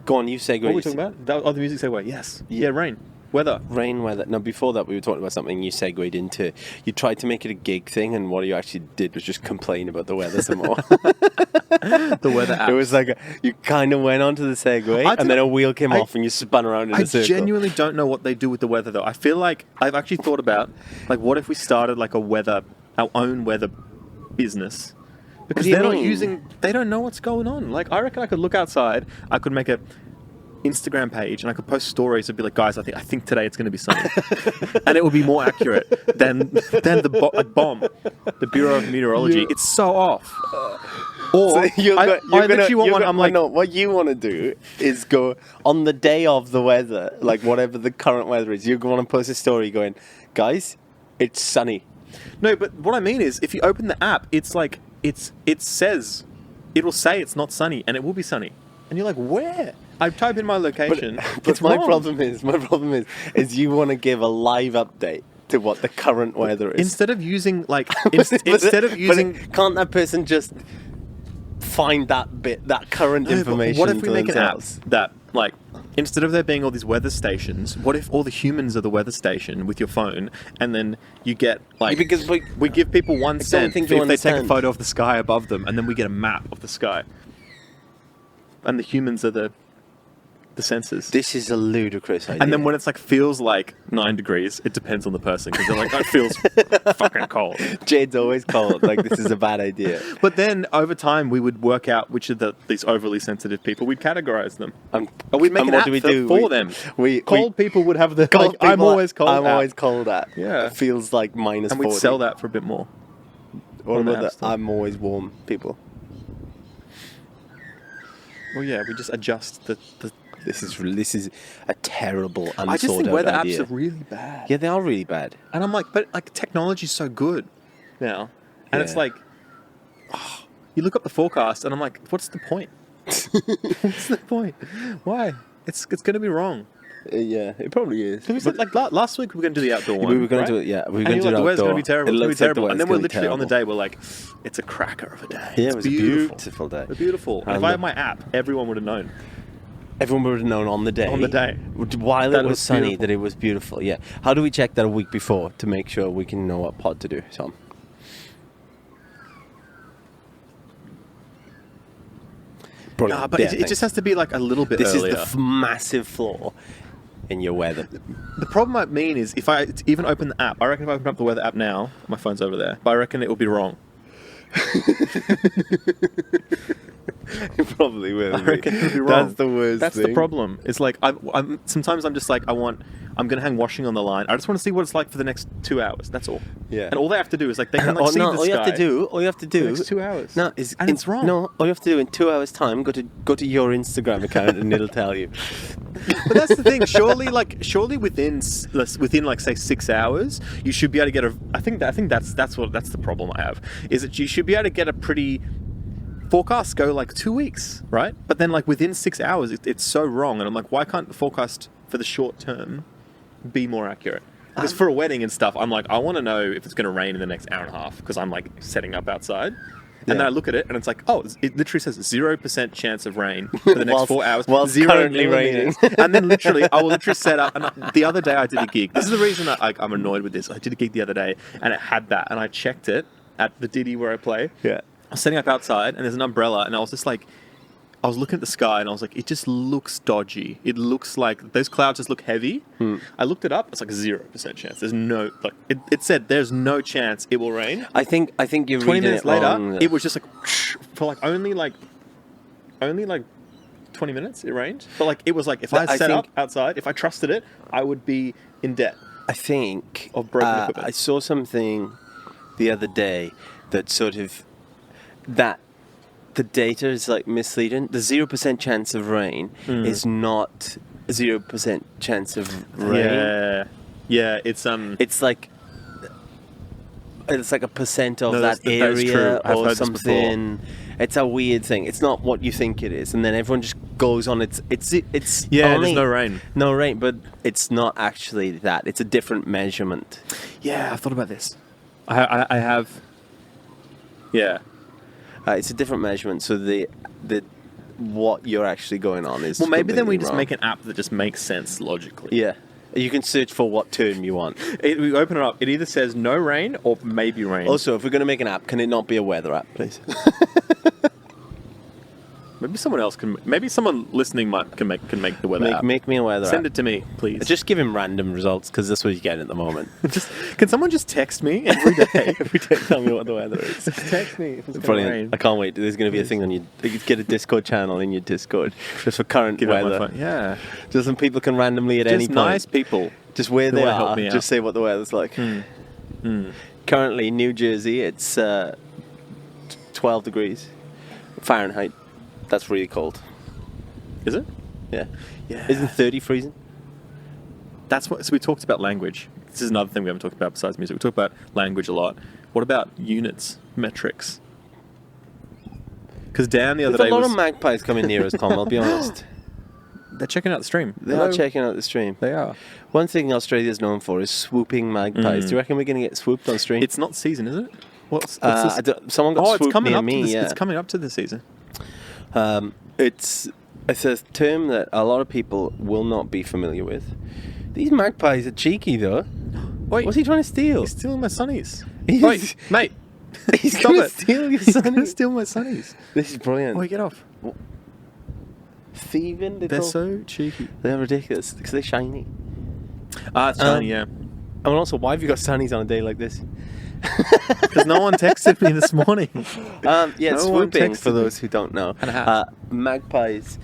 go on, you segue. What were we talking about? The music segue. Yes. Yeah, rain. Weather. Rain, weather. No, before that we were talking about something you segued into. You tried to make it a gig thing, and what you actually did was just complain about the weather some more. The weather apps. It was like you kind of went onto the segue, and then a wheel came off, and you spun around in a circle. I genuinely don't know what they do with the weather, though. I feel like I've actually thought about, like, what if we started like our own weather business? Because they don't know what's going on. Like, I reckon I could look outside, I could make a Instagram page, and I could post stories and be like, guys, I think today it's going to be sunny. And it would be more accurate than the BOM, the Bureau of Meteorology. It's so off. Or what you want to do is go on the day of the weather, like whatever the current weather is, you're going to post a story going, guys, it's sunny. No, but what I mean is, if you open the app, it's like it will say it's not sunny, and it will be sunny, and you're like, where? I type in my location. But my problem is you want to give a live update to what the current weather is instead of using like can't that person just find that current information? What if we make an app that, like, instead of there being all these weather stations, what if all the humans are the weather station with your phone, and then you get like, because we give people 1 cent if they take a photo of the sky above them, and then we get a map of the sky, and the humans are the sensors. This is a ludicrous idea. And then when it's like feels like 9 degrees, it depends on the person, because they're like, it feels fucking cold. Jade's always cold. Like, this is a bad idea. But then over time, we would work out which of these overly sensitive people. We'd categorize them. Or we'd make an app for them. Cold people would have the cold. I'm always cold. I'm always cold at. Yeah, it feels like minus 40. And we'd sell that for a bit more. Or about the I'm always warm people. Well, yeah, we just adjust the. This is a terrible, unthought out idea. I just think weather apps are really bad. Yeah, they are really bad. And I'm like, but like technology's so good now, and it's like, you look up the forecast, and I'm like, what's the point? What's the point? Why? It's going to be wrong. Yeah, it probably is. We said, like last week we were going to do the outdoor one. We were going to do it. Yeah, we were going to do the weather's going to be terrible. It's going to be terrible. And then we're literally on the day. We're like, it's a cracker of a day. Yeah, it was a beautiful day. Beautiful. And if I had my app, everyone would have known. Everyone would have known on the day. On the day. While it was sunny, that it was beautiful. Yeah. How do we check that a week before to make sure we can know what pod to do, Tom? But it just has to be like a little bit earlier. This is the massive flaw in your weather. The problem I mean is, if I even open the app, I reckon if I open up the weather app now, my phone's over there, but I reckon it will be wrong. It probably will. I reckon it'll be wrong. That's the worst That's thing. the problem. It's like, sometimes I'm just like, I want I'm going to hang washing on the line. I just want to see what it's like for the next 2 hours. That's all. Yeah. And all they have to do is like they can like see the all sky. you have to do. All you have to do. The next 2 hours. No, is and it's wrong. No, all you have to do in 2 hours' time. Go to your Instagram account and it'll tell you. But that's the thing. Surely within like say 6 hours, you should be able to get a. I think that's the problem I have. Is that you should be able to get a pretty. Forecasts go like 2 weeks, right? But then like within 6 hours, it's so wrong, and I'm like, why can't the forecast for the short term be more accurate? Because for a wedding and stuff, I'm like, I want to know if it's going to rain in the next hour and a half because I'm like setting up outside. And then I look at it and it's like, oh, it literally says 0% chance of rain for the next 4 hours. While currently raining. And then I will literally set up. And the other day I did a gig. This is the reason I'm annoyed with this. I did a gig the other day and it had that. And I checked it at the Diddy where I play. Yeah. I was setting up outside and there's an umbrella and I was just like, I was looking at the sky and I was like, it just looks dodgy. It looks like those clouds just look heavy. I looked it up. It's like 0% chance. There's no like it said there's no chance it will rain. I think you're 20 reading minutes it later, wrong. it was just like for like only like 20 minutes it rained. But like it was like if I set up outside, if I trusted it, I would be in debt. I think of broken equipment. I saw something the other day that sort of that. The data is like misleading. The 0% chance of rain is not 0% chance of rain. Yeah. It's like a percent of that area or something. It's a weird thing. It's not what you think it is, and then everyone just goes on. It's there's no rain, but it's not actually that. It's a different measurement. Yeah, I've thought about this. I have. Yeah. It's a different measurement, so the what you're actually going on is maybe then we just wrong. make an app that just makes sense logically. Yeah, you can search for what term you want. We open it up. It either says no rain or maybe rain. Also, if we're going to make an app, can it not be a weather app, please? Maybe someone else can. Maybe someone listening can make the weather app. Make me a weather app. Send it to me, please. Just give him random results because that's what you get at the moment. Can someone just text me every day? Every day, tell me what the weather is. Just text me if it's Brilliant. rain. I can't wait. There's going to be a thing on you get a Discord channel in your Discord just for current weather. Yeah. Just some people can randomly at any point. Nice people. Just where they help are. Me just say what the weather's like. Currently, New Jersey, it's 12 degrees Fahrenheit. That's really cold. Is it? Yeah. Yeah. Isn't 30 freezing? That's what. So we talked about language. This is another thing we haven't talked about besides music. We talk about language a lot. What about units, metrics? Because Dan the other day There's a lot of magpies coming near us, Tom. I'll be honest. They're checking out the stream. They are checking out the stream. They are. One thing Australia's known for is swooping magpies. Do you reckon we're going to get swooped on stream? It's not season, is it? What's this? Someone got swooped near me. It's coming up to the season. It's a term that a lot of people will not be familiar with. These magpies are cheeky, though. Wait, what's he trying to steal? He's stealing my sunnies. He's- Wait, mate. He's Stop going to it. steal your He's going to sunnies. steal my sunnies. This is brilliant. Wait, get off. Thieving? They're so cheeky. They're ridiculous because they're shiny. It's shiny, yeah. And also, why have you got sunnies on a day like this? Because no one texted me this morning. Swooping, for those who don't know. And a hat. Magpies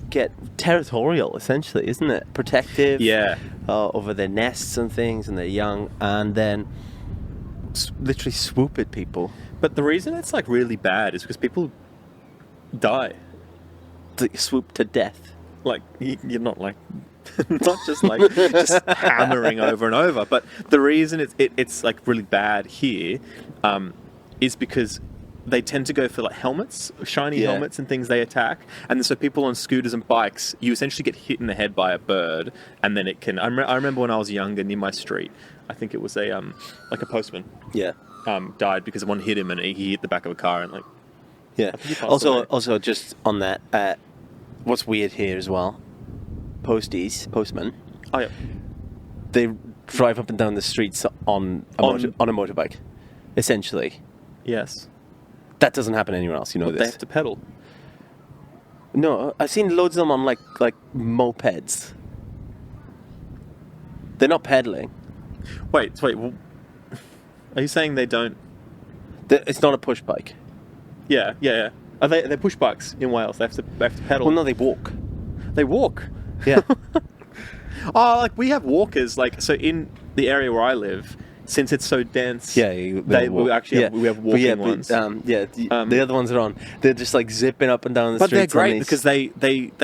get territorial, essentially, isn't it? Protective. Yeah. Over their nests and things and their young, and then literally swoop at people. But the reason it's like really bad is because people die. They swoop to death. Like, you're not like... not just like just hammering over and over, but the reason it's like really bad here is because they tend to go for like helmets, shiny helmets and things they attack, and so people on scooters and bikes, you essentially get hit in the head by a bird, and then it can. I remember when I was younger, near my street, I think it was a like a postman. Yeah. Died because one hit him and he hit the back of a car and like. Yeah. Also, just on that, what's weird here as well. Postmen. Oh yeah. They drive up and down the streets on a motorbike, essentially. Yes. That doesn't happen anywhere else. You know this. They have to pedal. No, I've seen loads of them on like mopeds. They're not pedaling. Wait. Are you saying they don't? It's not a push bike. Yeah. Are they push bikes in Wales? They have to pedal. Well, no, they walk. They walk. Yeah. Oh, like we have walkers. Like so in the area where I live, since it's so dense. Yeah, we actually have walking ones. The other ones are on. They're just like zipping up and down the but streets. But they're great because they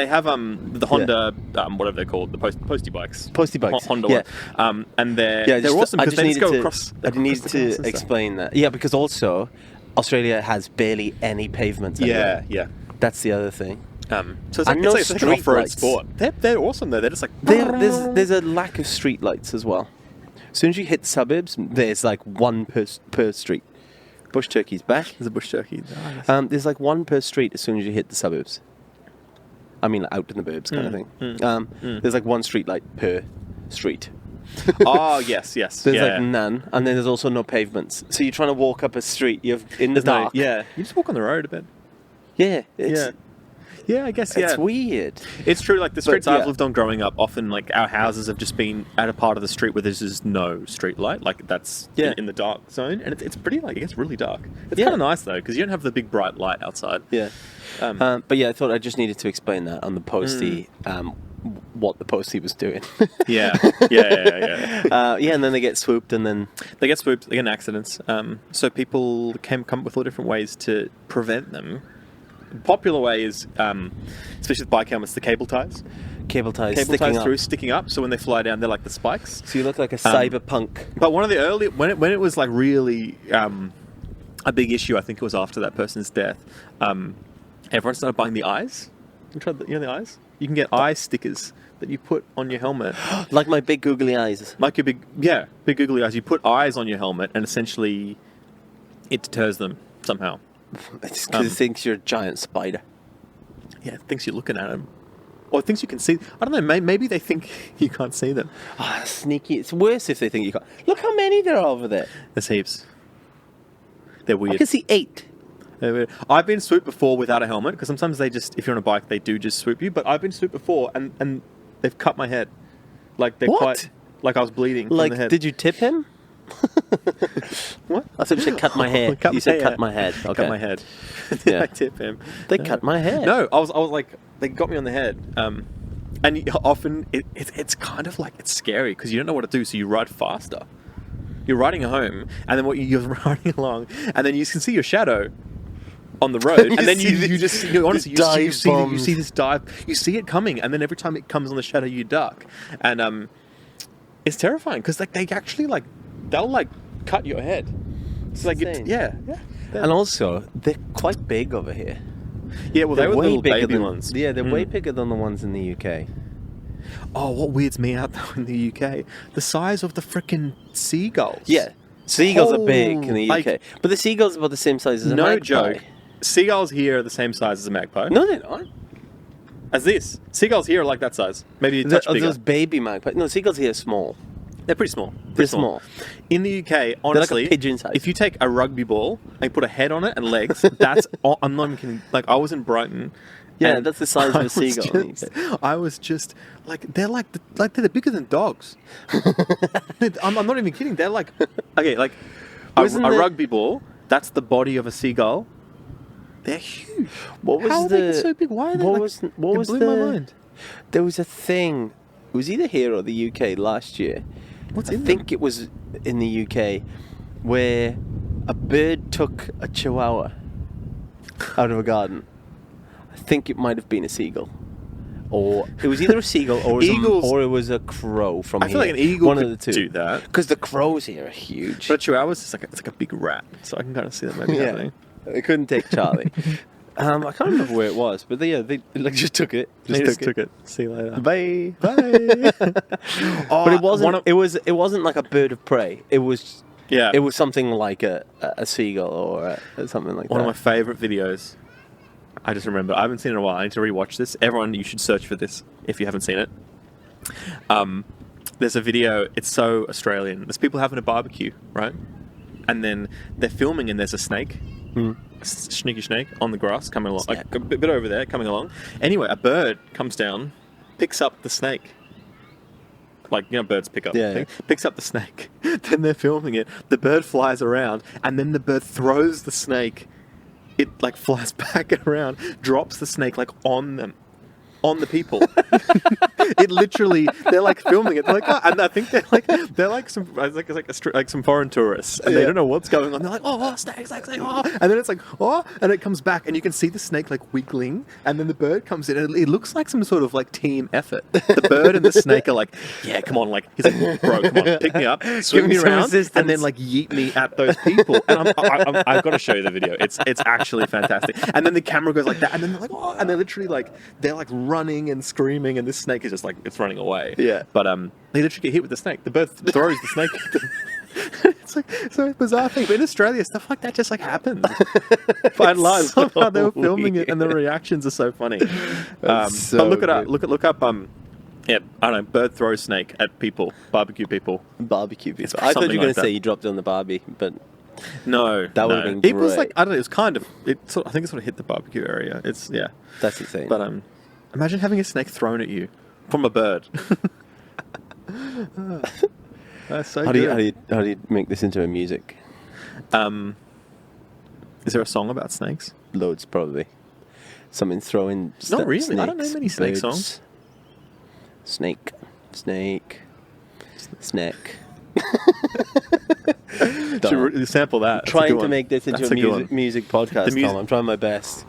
have the Honda whatever they're called, the postie bikes. Postie bikes. Honda yeah. one. And they're awesome because they just go across. I need to explain that. Yeah, because also Australia has barely any pavements. Yeah. That's the other thing. So it's like, it's like an off-road sport. They're awesome though. They're just like there's a lack of street lights as well. As soon as you hit suburbs, there's like one per street. Bush turkey's back. There's a bush turkey. Nice. There's like one per street as soon as you hit the suburbs. I mean, like out in the burbs kind of thing. There's like one street light per street. Oh, yes. There's like none, and then there's also no pavements. So you're trying to walk up a street, you're in the dark. You just walk on the road a bit. Yeah, I guess, It's weird. It's true, like, the streets I've lived on growing up, often, like, our houses have just been at a part of the street where there's just no street light. Like, that's in the dark zone. And it's pretty, like, it gets really dark. It's kind of nice, though, because you don't have the big bright light outside. Yeah. But, I thought I just needed to explain that on the postie, what the postie was doing. Yeah, and then they get swooped, and then... They get swooped, they get in accidents. So people come up with all different ways to prevent them. Popular way is, especially with bike helmets, the cable ties. Cable ties sticking up. So when they fly down, they're like the spikes. So you look like a cyberpunk. But one of the early when it was like really a big issue, I think it was after that person's death. Everyone started buying the eyes. You tried the eyes? You can get eye stickers that you put on your helmet, like my big googly eyes. Like your big googly eyes. You put eyes on your helmet, and essentially, it deters them somehow. It's because it thinks you're a giant spider. Yeah, it thinks you're looking at them. Or it thinks you can see... I don't know, maybe they think you can't see them. Sneaky. It's worse if they think you can't. Look how many there are over there. There's heaps. They're weird. I can see 8. I've been swooped before without a helmet, because sometimes they just... If you're on a bike, they do just swoop you. But I've been swooped before, and they've cut my head. Like, they're quite... Like, I was bleeding from the head. Did you tip him? What? I thought you said cut my hair. You said cut my head. Okay. Cut my head. Did I tip him? They cut my head. No, I was like, they got me on the head. And often it's kind of like, it's scary because you don't know what to do, so you ride faster. You're riding home, and then you're riding along, and then you can see your shadow on the road, and then you just see, honestly, you see this dive, you see it coming, and then every time it comes on the shadow, you duck, and it's terrifying because like they actually like they'll like cut your head. It's like and also they're quite big over here. Yeah, well, they were the little baby ones. Yeah, they're way bigger than the ones in the UK. Oh, what weirds me out though in the UK, the size of the frickin' seagulls. Yeah, seagulls are big in the UK, but the seagulls are about the same size as a magpie. No joke. Seagulls here are the same size as a magpie. No, they're not. As this. Seagulls here are like that size. Maybe a touch bigger. Those baby magpies. No, seagulls here are small. They're pretty small. They're small. In the UK, honestly, like a pigeon size. If you take a rugby ball and put a head on it and legs, that's... I'm not even kidding. Like, I was in Brighton. Yeah, that's the size of a seagull. I was just... Like, they're like they're bigger than dogs. I'm not even kidding. They're like... Okay, like, a rugby ball, that's the body of a seagull. They're huge. How are they so big? Why are they it blew my mind. There was a thing. It was either here or the UK last year. I think it was in the UK where a bird took a chihuahua out of a garden. I think it might have been a seagull. Or it was either a seagull or it was a crow from here. I feel like an eagle One could of the two. Do that. Because the crows here are huge. But a chihuahua is like a big rat. So I can kind of see that maybe happening. They couldn't take Charlie. I can't remember where it was, but they just took it. Just took it. See you later. Bye. Oh, but it wasn't. It wasn't like a bird of prey. It was. Yeah. It was something like a seagull or something like that. One of my favorite videos. I just remember. I haven't seen it in a while. I need to rewatch this. Everyone, you should search for this if you haven't seen it. There's a video. It's so Australian. There's people having a barbecue, right? And then they're filming, and there's a snake. Sneaky snake on the grass coming along, like a bit over there coming along. Anyway, a bird comes down, picks up the snake. Like, birds pick up. Picks up the snake. Then they're filming it. The bird flies around, and then the bird throws the snake. It like flies back around, drops the snake like on them. on the people. It literally, they're like filming it. They're like, oh, and I think they're like some foreign tourists, and they don't know what's going on. They're like, oh, snake, oh, and then it's like, oh, and it comes back, and you can see the snake like wiggling, and then the bird comes in, and it looks like some sort of like team effort. The bird and the snake are like, yeah, come on, like he's like, bro, come on, pick me up, swing me around, and then like yeet me at those people. And I've got to show you the video. It's actually fantastic. And then the camera goes like that, and then they're like, oh, and they're literally like running and screaming, and this snake is just like it's running away. Yeah. But they literally get hit with the snake. The bird throws the snake at them. It's like so bizarre thing. But in Australia, stuff like that just like happens. Fine lines. Somehow they were filming it, and the reactions are so funny. But look it up. Look up. Yeah, I don't know. Bird throws snake at people, barbecue people. Barbecue people. I thought you were going to say you dropped it on the barbie, but no, that would have been great. It was like, I don't know. It was kind of. I think it sort of hit the barbecue area. It's that's insane. But imagine having a snake thrown at you from a bird. That's so good. How do you make this into a music? Is there a song about snakes? Loads, probably. Something throwing. Not really. Snakes, I don't know many snake birds. songs. Snake. Should we sample that? Trying to make this into a music podcast, Tom. I'm trying my best.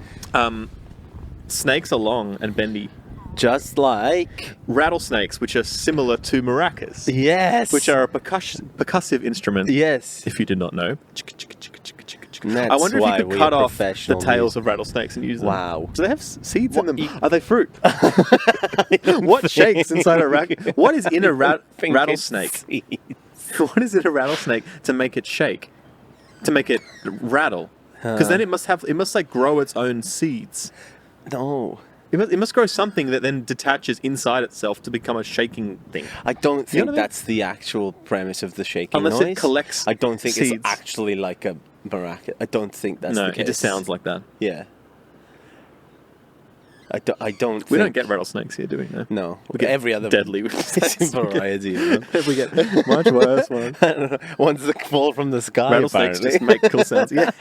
Snakes are long and bendy. Just like rattlesnakes, which are similar to maracas. Yes. Which are a percussive instrument. Yes. If you did not know. That's I wonder if you could cut off the tails music. of rattlesnakes and use them. Wow. Do they have seeds in them? Are they fruit? What shakes inside a rattlesnake? What is in a rattlesnake? What is in a rattlesnake to make it shake? To make it rattle? Because then it must like grow its own seeds. No. It must grow something that then detaches inside itself to become a shaking thing. I don't think that's the actual premise of the shaking noise. Unless it collects I don't think seeds. It's actually like a maraca. I don't think that's the case. No, it just sounds like that. Yeah. I don't We don't get rattlesnakes here, do we? No. We get every other deadly variety. We get much worse ones. Ones that fall from the sky, rattlesnakes apparently. just make cool sounds. Yeah.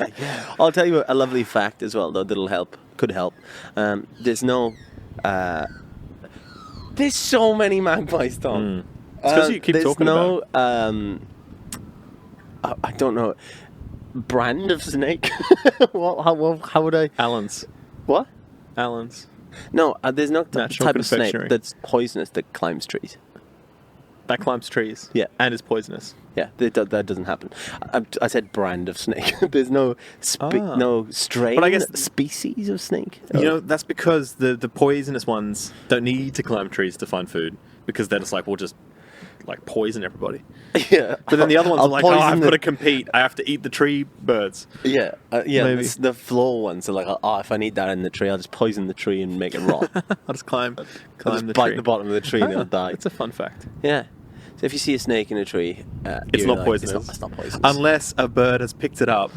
I'll tell you a lovely fact as well, though, could help. There's no... there's so many magpies, Tom. It's because you keep talking about I don't know. Brand of snake? How would I... Allen's. What? Allen's. No, there's no Natural type of snake confectionery. that's poisonous that climbs trees. That climbs trees. Yeah. And is poisonous. Yeah, that doesn't happen. I said brand of snake. There's no no strain, but I guess species of snake. You know, that's because the poisonous ones don't need to climb trees to find food, because they're just like, we'll just like poison everybody. Yeah. But then the other ones are like, I've got to compete. I have to eat the tree birds. Yeah. Maybe. The floor ones are like, if I need that in the tree, I'll just poison the tree and make it rot. I'll just climb I'll just the bite tree. the bottom of the tree and it'll die. It's a fun fact. Yeah. So if you see a snake in a tree, it's not poisonous. It's not poisonous. Unless a bird has picked it up.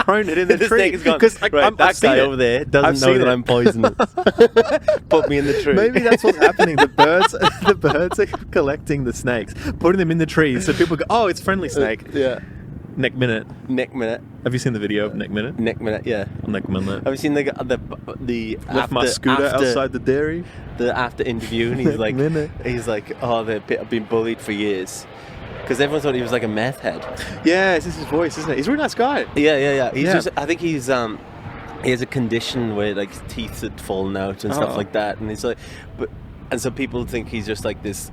Thrown it in the tree. Snake has gone, Right, that guy over there doesn't know that I'm poisonous. Put me in the tree. Maybe that's what's happening. The birds are collecting the snakes, putting them in the trees, so people go, oh, it's friendly snake. Yeah. Neck minute. Have you seen the video of Neck minute? Neck minute, yeah. Neck minute. Have you seen the left my scooter outside the dairy? The after interview, and he's like, I've been bullied for years. Because everyone thought he was like a meth head. Yeah, it's his voice, isn't it? He's a really nice guy. Yeah. I think he has a condition where like his teeth had fallen out and stuff like that, and he's like, and so people think he's just like this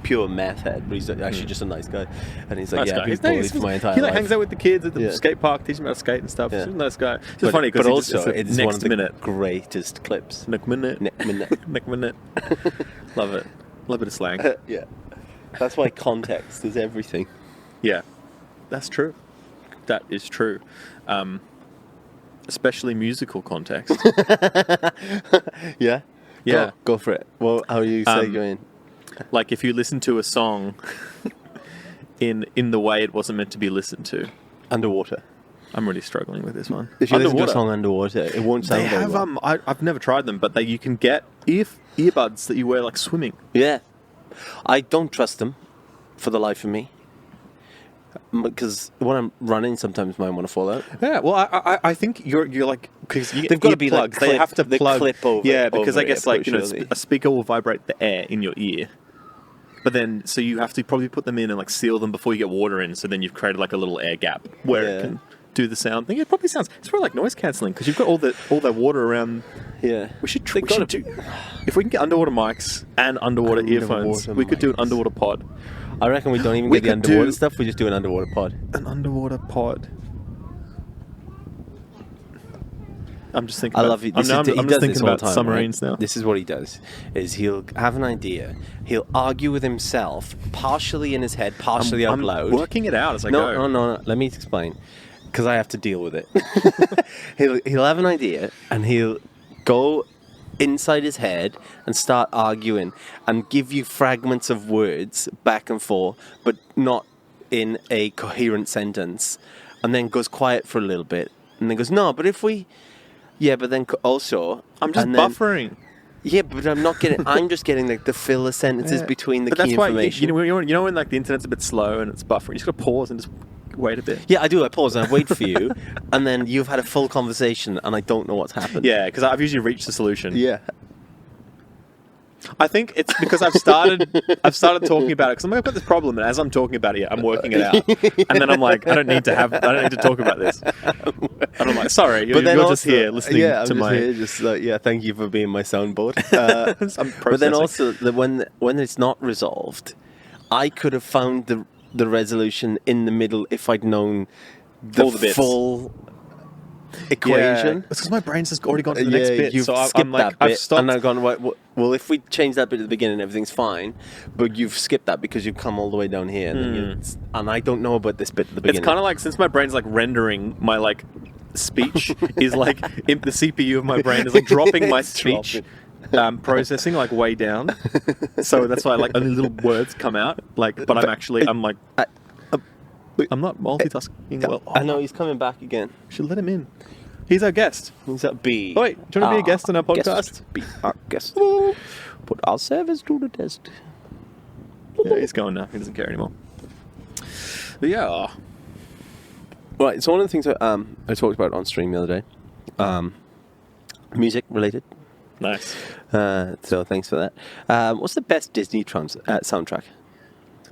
pure meth head, but he's actually just a nice guy. And he's like, he's bullied for my entire life. He like hangs out with the kids at the skate park, teaching them how to skate and stuff. He's a nice guy. It's just funny because it's one of the greatest clips. Neck minute. Neck minute. Love it. Love a bit of slang. Yeah. That's why context is everything. Yeah, that's true. That is true. Especially musical context. Yeah? Yeah. Go for it. Well, how are you segueing? Like if you listen to a song in the way it wasn't meant to be listened to. Underwater. I'm really struggling with this one. If you listen to a song underwater, it won't sound very well. I've never tried them, but you can get earbuds that you wear like swimming. Yeah. I don't trust them for the life of me. Because when I'm running, sometimes mine want to fall out. Yeah, well, I think you're like, because They've got to be plugs. like They have to the plug. clip over. Yeah, because over I guess it, like surely. a speaker will vibrate the air in your ear, but then so you have to probably put them in and like seal them before you get water in. So then you've created like a little air gap where it can do the sound thing. It probably sounds. It's probably like noise cancelling because you've got all that water around. Yeah, we should do. If we can get underwater mics and underwater earphones, we could do an underwater pod. I reckon we don't even get the underwater stuff. We just do an underwater pod. An underwater pod. I'm just thinking. I love it. I'm just thinking about submarines now. This is what he does: is he'll have an idea, he'll argue with himself, partially in his head, partially out loud. I'm working it out as I go. No. Let me explain, because I have to deal with it. he'll have an idea, and he'll go inside his head and start arguing and give you fragments of words back and forth, but not in a coherent sentence, and then goes quiet for a little bit, and then goes, no, but if we... Yeah, but then also... I'm just buffering. Yeah, but I'm not getting... I'm just getting like the filler sentences between the key information. But that's why, you know when like the internet's a bit slow and it's buffering, you just got to pause and just wait a bit. Yeah, I do. I pause and I wait for you, and then you've had a full conversation and I don't know what's happened. Yeah, because I've usually reached the solution. Yeah. I think it's because I've started talking about it because I've got this problem, and as I'm talking about it, I'm working it out, and then I'm like, I don't need to talk about this, and I'm like, sorry, you're just here listening to my. Here, just like, thank you for being my soundboard. But then also, when it's not resolved, I could have found the resolution in the middle if I'd known the full equation. It's because my brain's just already gone to the next bit. You've so skipped I'm like, that bit, I've stopped. and I've gone, well, if we change that bit at the beginning, everything's fine. But you've skipped that because you've come all the way down here, and I don't know about this bit at the beginning. It's kind of like, since my brain's like rendering my like speech is like the CPU of my brain is like dropping my speech. Processing like way down, so that's why like only little words come out. Like, but I'm like, I'm not multitasking well. I know he's coming back again. Should let him in. He's our guest. He's at B. Wait, do you want to be a guest on our podcast? Be our guest. Put our service to the test. Yeah, he's going now. He doesn't care anymore. But yeah. Right. So one of the things I talked about on stream the other day, music related. Nice. So thanks for that. What's the best Disney soundtrack?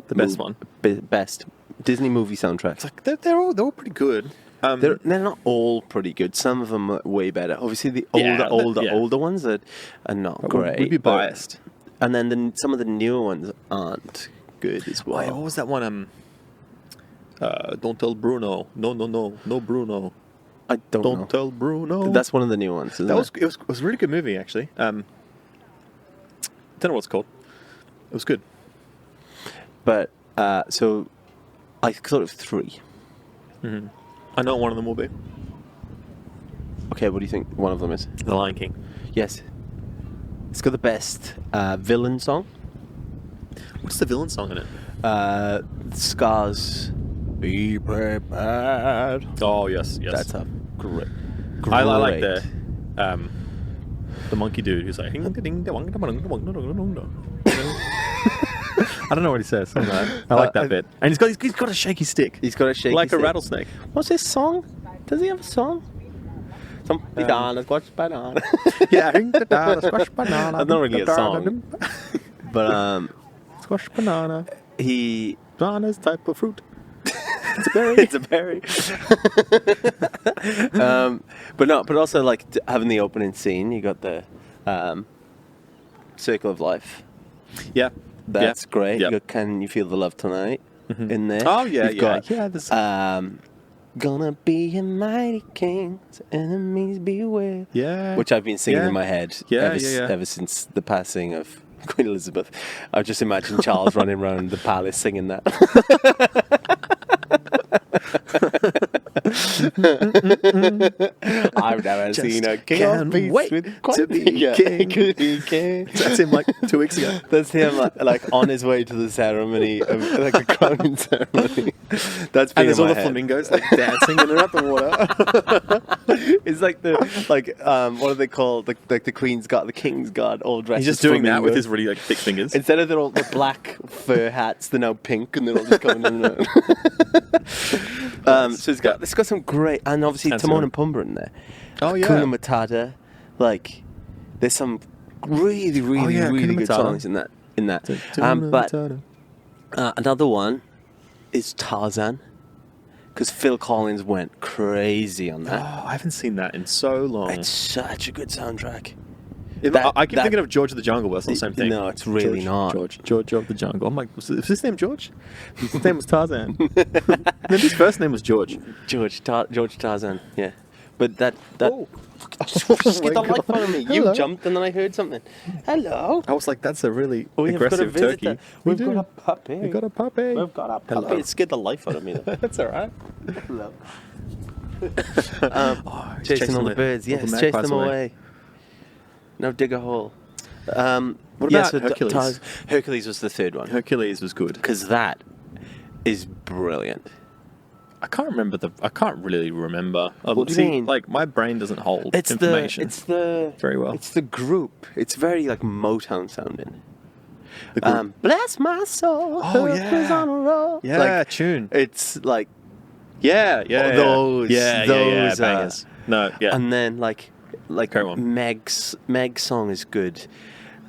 The best one. Best Disney movie soundtrack. It's like they're all pretty good. They're not all pretty good. Some of them are way better. Obviously, the older ones are not great. We'd be biased. And then some of the newer ones aren't good as well. Wait, what was that one? Don't tell Bruno. No Bruno. I don't know. Don't tell Bruno. That's one of the new ones. It was a really good movie, actually. Don't know what it's called. It was good. But so I thought of three. Mm-hmm. I know one of them will be. Okay, what do you think one of them is? The Lion King. Yes. It's got the best villain song. What's the villain song in it? Scar's Be Prepared. Oh, yes. That's a great. I like the monkey dude who's like... I don't know what he says. I like that bit. And he's got a shaky stick. He's got a shaky like stick. A rattlesnake. What's his song? Does he have a song? Some banana, squash banana. Yeah, squash banana. That's not really a song. But squash banana. Banana's type of fruit. It's a berry. It's a berry. But also like having the opening scene, you got the Circle of Life. Yeah. That's great. Yep. You got Can You Feel the Love Tonight in there. Oh, yeah, You've got, Gonna be a mighty king, so enemies beware. Yeah. Which I've been singing in my head ever since the passing of Queen Elizabeth. I've just imagined Charles running around the palace singing that. I've never seen a king can't of beasts wait with quite to be king. That's him like 2 weeks ago. That's him like on his way to the ceremony, like the crowning ceremony. That's been And there's in all my the head. flamingos like dancing in and out the water. It's like what are they called? Like the Queen's Guard, the King's Guard, all dressed. He's just as doing that with flamingos. his really like thick fingers. Instead of the black fur hats, they're now pink, and they're all just coming in and out. So it's got some great, and obviously That's Timon good. and Pumbaa in there. Oh, yeah. Hakuna Matata, like there's some really Hakuna good Matata. songs in that. But another one is Tarzan, because Phil Collins went crazy on that. Oh, I haven't seen that in so long. It's such a good soundtrack. I keep thinking of George of the Jungle, but it's not the same thing. No, it's really not. George of the Jungle. I'm like, was his name George? His name was Tarzan. Then his first name was George. George Tarzan, yeah. But that Oh. just get the my life God. out of me. Hello. You jumped and then I heard something. Hello. I was like, that's a really We have got a aggressive turkey. visitor. We've got a puppy. We got a puppy. We've got a puppy. Hello. It scared the life out of me. Though. That's all right. Hello. He's Chasing all the birds. all the Yes, chase magpies them away. Now dig a hole. What yeah, about so Hercules? Hercules was the third one. Hercules was good. Because that is brilliant. I can't really remember. What do you mean? Like my brain doesn't hold It's information. very well. It's the group. It's very like Motown sounding. The group. Bless my soul. Oh, Hercules yeah. on a roll. Yeah, like, tune. It's like Those those bangers. No, yeah. and then like Carry on. Meg's song is good.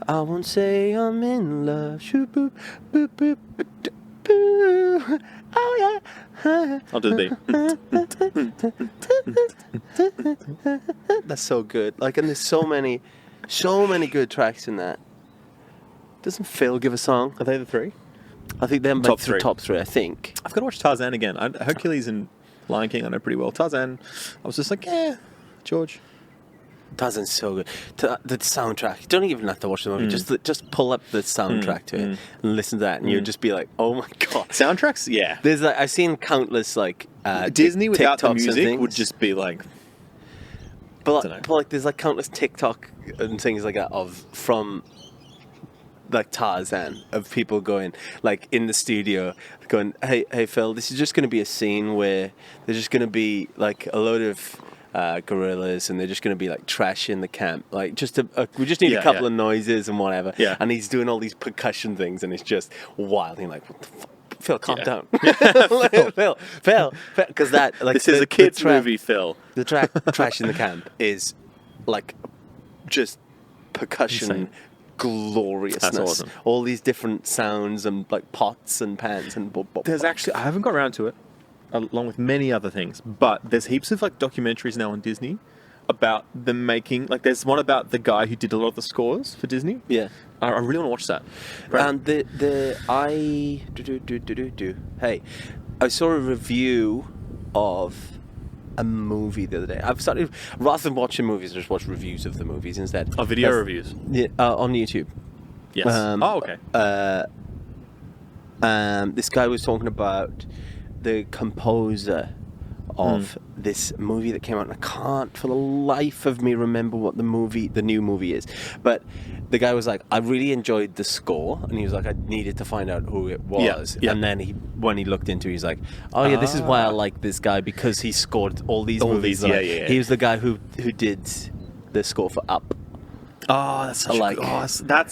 I won't say I'm in love. Shoo, boop, boop, boop, boop, boop. Oh yeah. I'll do the beat. That's so good. Like, and there's so many good tracks in that. Doesn't Phil give a song? Are they the three? I think they're Top the three. top three. I think. I've got to watch Tarzan again. Hercules and Lion King I know pretty well. Tarzan, I was just like, George. Tarzan's so good. The soundtrack. You don't even have to watch the movie. Just pull up the soundtrack to it and listen to that, and you'll just be like, "Oh my god!" Soundtracks, yeah. There's like I've seen countless like Disney without the TikToks and music things. would just be like, But like there's like countless TikTok and things like that from like Tarzan, of people going like in the studio going, hey Phil, this is just going to be a scene where there's just going to be like a load of gorillas, and they're just going to be like trashing the camp, like we just need a couple of noises and whatever. Yeah. And he's doing all these percussion things, and it's just wild. And you're like, what the fuck? Phil, calm down. Phil, because that like this is a kids movie, Phil. The track "Trash in the Camp" is like just percussion Insane. gloriousness. That's awesome. All these different sounds and like pots and pans and. There's actually, I haven't got around to it, along with many other things, but there's heaps of like documentaries now on Disney about them making, like there's one about the guy who did a lot of the scores for Disney. Yeah. I really want to watch that. And Hey, I saw a review of a movie the other day. I've started, rather than watching movies, I just watch reviews of the movies instead. Oh, video reviews? Yeah, on YouTube. Yes. Okay. This guy was talking about the composer of this movie that came out, and I can't for the life of me remember what the new movie is. But the guy was like, I really enjoyed the score, and he was like, I needed to find out who it was. Yeah. And then when he looked into it, he's like, oh yeah, this is why I like this guy, because he scored all these movies. Yeah. He was the guy who did the score for Up. Oh, that's such Like-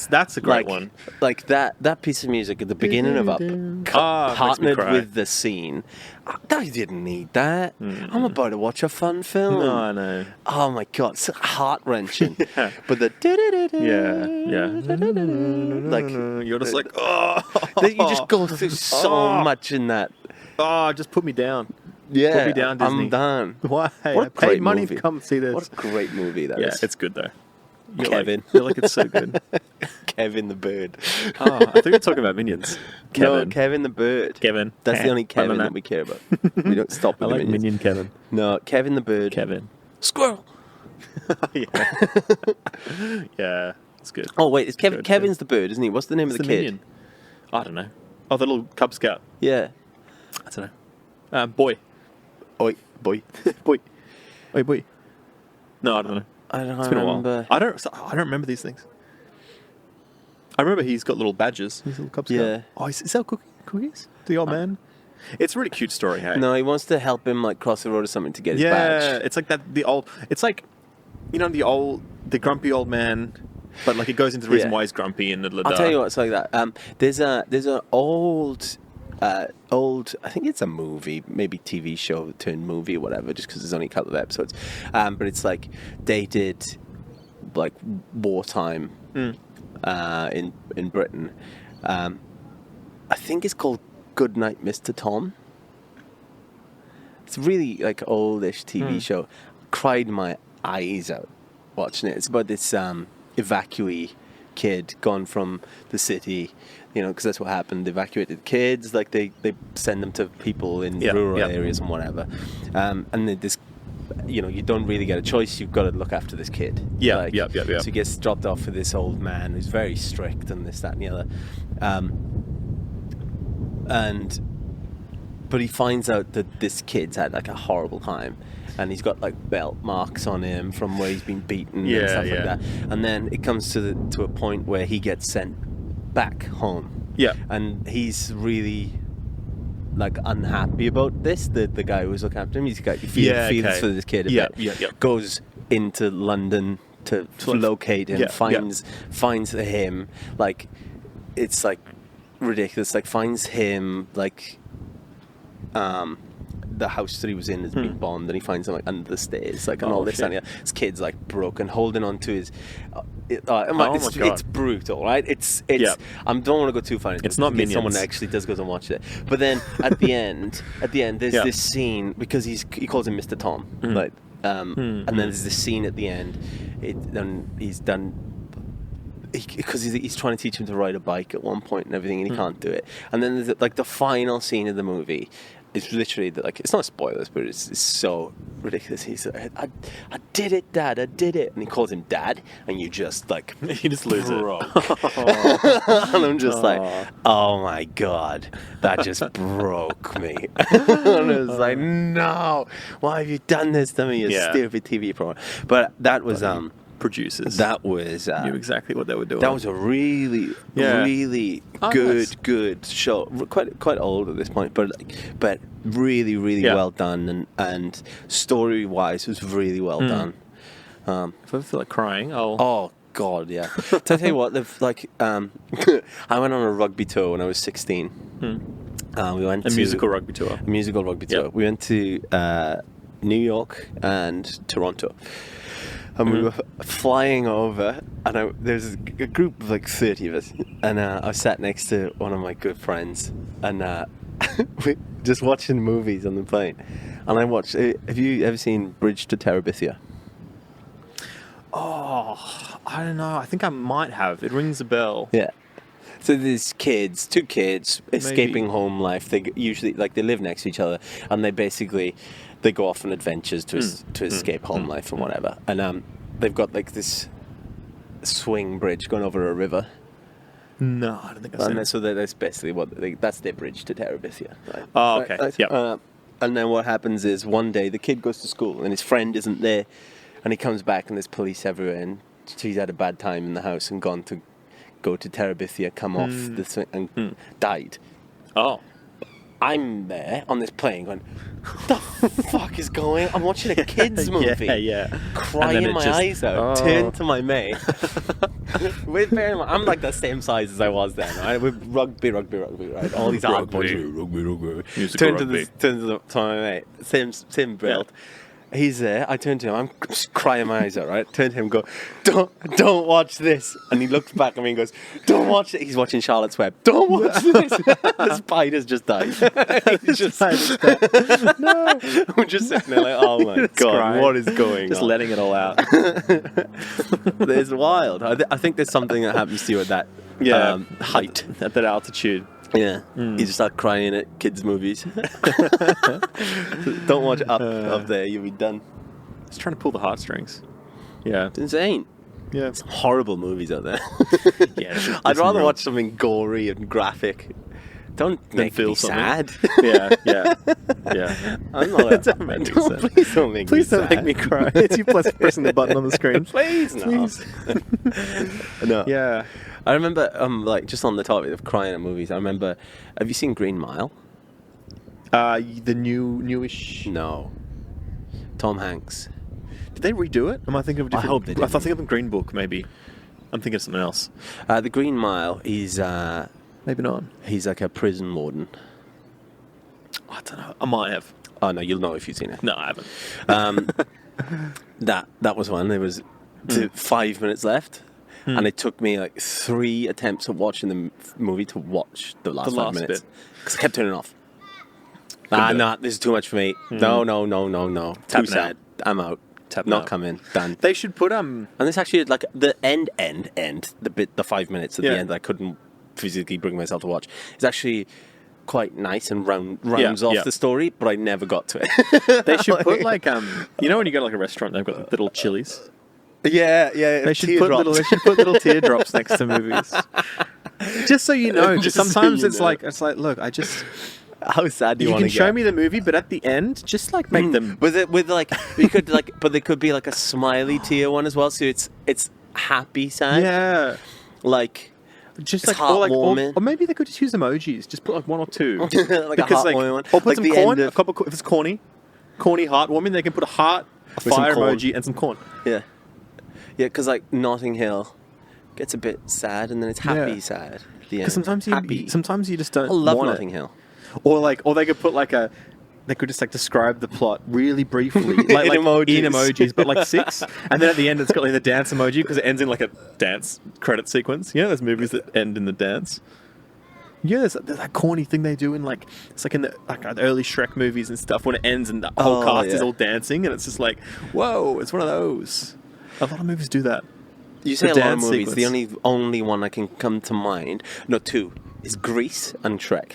that's a great one. Like that piece of music at the beginning of Up, makes me partnered cry. with the scene. I didn't need that. I'm about to watch a fun film. No, I know. Oh my god, so heart wrenching. Yeah. But the like You're just like, oh, you just go through so much in that. Oh, just put me down. Yeah, Put me down, Disney. I'm done. Why? What a I paid great money movie. to come see this. What a great movie that is. Yeah, it's good though. You're Kevin. You're like, it's so good. Kevin the bird. Oh, I thought you were talking about Minions. Kevin. No, Kevin the bird. Kevin. That's the only Kevin Banana. that we care about. We don't stop I with the like minions. Minion Kevin. No, Kevin the bird. Kevin. Squirrel. Yeah. Yeah, it's good. Oh wait, it's Good, Kevin's the bird, isn't he? What's the name What's of the the kid? Minion? I don't know. Oh, the little Cub Scout. Yeah. I don't know. Boy. Oi, boy. Boy. Oi, boy. No, I don't know. I don't It's been a remember. while. I don't remember these things. I remember he's got little badges. His little Cub Scout. Yeah. Oh, is that cookies? The old man? It's a really cute story, hey? No, he wants to help him like cross the road or something to get his Yeah, badge. it's like that. It's like, the grumpy old man, but like it goes into the reason why he's grumpy and I'll tell you what, it's like that. There's an old, I think it's a movie, maybe TV show turned movie or whatever, just because there's only a couple of episodes. But it's like dated, like wartime, in Britain. I think it's called Goodnight, Mr. Tom. It's a really like oldish TV show. Cried my eyes out watching it. It's about this evacuee kid gone from the city, because that's what happened. They evacuated kids, like they send them to people in rural areas and whatever. And then this, you don't really get a choice. You've got to look after this kid. Yeah. So he gets dropped off with this old man who's very strict and this, that, and the other. But he finds out that this kid's had like a horrible time, and he's got like belt marks on him from where he's been beaten and stuff like that. And then it comes to a point where he gets sent back home. Yeah. And he's really like unhappy about this. The guy who was looking after him, he feels for this kid a bit. Goes into London to locate him. Finds him, like it's like ridiculous. Like finds him like the house that he was in has been bombed, and he finds him like under the stairs, like and all this and his kid's like broken, holding on to his it's brutal, right? It's I don't want to go too far into it's not Minions. Someone actually does go and watch it, but then at the end there's this scene, because he calls him Mr. Tom, and then there's this scene at the end, and he's done because he's trying to teach him to ride a bike at one point and everything, and he can't do it. And then there's like the final scene of the movie. It's literally like, it's not spoilers, but it's so ridiculous. He's like, I did it, Dad, I did it, and he calls him Dad, and you just like you just lose it. And I'm just like, oh my god, that just broke me. And it was like, no, why have you done this to me, you stupid TV program? But that was producers. That was knew exactly what they were doing. That was a really, really good show. Quite old at this point, but really, really well done, and story wise, was really well done. If I feel like crying, I'll. Oh God, yeah. To tell you what, I went on a rugby tour when I was 16. We went to musical rugby tour. A musical rugby tour. We went to New York and Toronto. And we were flying over, and there's a group of like 30 of us, and I was sat next to one of my good friends, and we just watching movies on the plane. And I watched. Have you ever seen Bridge to Terabithia? Oh, I don't know. I think I might have. It rings a bell. Yeah. So there's two kids escaping home life. They usually they live next to each other, and they go off on adventures to escape home life and whatever. And they've got like this swing bridge going over a river. No, I don't think I've seen it. So that's basically that's their bridge to Terabithia. Right? Oh, okay. Right? And then what happens is one day the kid goes to school and his friend isn't there, and he comes back and there's police everywhere, and he's had a bad time in the house and gone to go to Terabithia, come off the swing and died. Oh. I'm there on this plane going, the fuck is going on? I'm watching a kid's movie. Crying my eyes out. Turn to my mate. I'm like the same size as I was then, right? With rugby, right? All these hard boys. Rugby. Turn to my mate. Same build. He's there. I turn to him. I'm just crying my eyes out, right? Turn to him and go, don't watch this. And he looks back at me and goes, don't watch it. He's watching Charlotte's Web. Don't watch this. The spider's just died. He's just no. I'm just sitting there like, oh my God, crying. What is going on? Just letting it all out. It's wild. I think there's something that happens to you at that height. At that altitude. Yeah, you just start crying at kids' movies. Don't watch up there, you'll be done. It's trying to pull the heartstrings. Yeah. It's insane. Yeah. Some horrible movies out there. Yeah. I'd rather watch something gory and graphic Don't make feel me something. sad. Yeah. I'm not. Don't make me sad. Please don't make me Please don't sad. make me cry. It's you pressing the button on the screen. Please, no. Please. No. Yeah. I remember, like, just on the topic of crying at movies. I remember. Have you seen Green Mile? The newish. No. Tom Hanks. Did they redo it? Am I thinking of a different? hope they I didn't. think of Green Book. Maybe. I'm thinking of something else. The Green Mile. He's Maybe not. he's like a prison warden. I don't know. I might have. Oh no, you'll know if you've seen it. No, I haven't. That was one. There was 5 minutes left, and it took me like 3 attempts at watching the movie to watch the last 5 minutes bit. because I kept turning off. Couldn't do it. This is too much for me. No. Too Tapping sad. I'm out. Tapping Not out. coming. Done. They should put And this actually like the end the 5 minutes at Yeah. the end that I couldn't physically bring myself to watch. It's actually quite nice and rounds off yeah. the story, but I never got to it. They should put like you know when you go to like a restaurant, they've got little chilies. Yeah. They should put little teardrops next to movies, just so you know. Just Sometimes so you it's know. like, look, I just How sad do you you want can to show get? me the movie, but at the end, just like make them. with like we could like, but there could be like a smiley tear one as well. So it's happy sad. Yeah, Like just It's like heartwarming. or maybe they could just use emojis. Just put like 1 or 2, like a heartwarming one. or put Like some the corn. end of- A couple, if it's corny heartwarming, they can put a heart, a With some fire corn. emoji, and some corn. Yeah, because like Notting Hill gets a bit sad, and then it's happy Yeah. sad. At the end. Because happy. sometimes you just don't I love want Notting it. Hill. Or they could put like they could just like describe the plot really briefly, like, In emojis. in emojis, but like 6, and then at the end it's got like the dance emoji because it ends in like a dance credit sequence. You know, those movies that end in the dance. Yeah, there's that corny thing they do in like it's like in the early Shrek movies and stuff when it ends and the whole cast is yeah. all dancing and it's just like whoa, it's one of those. A lot of movies do that. You say The a lot of dance movies. sequence. The only one I can come to mind, no, 2, is Grease and Shrek.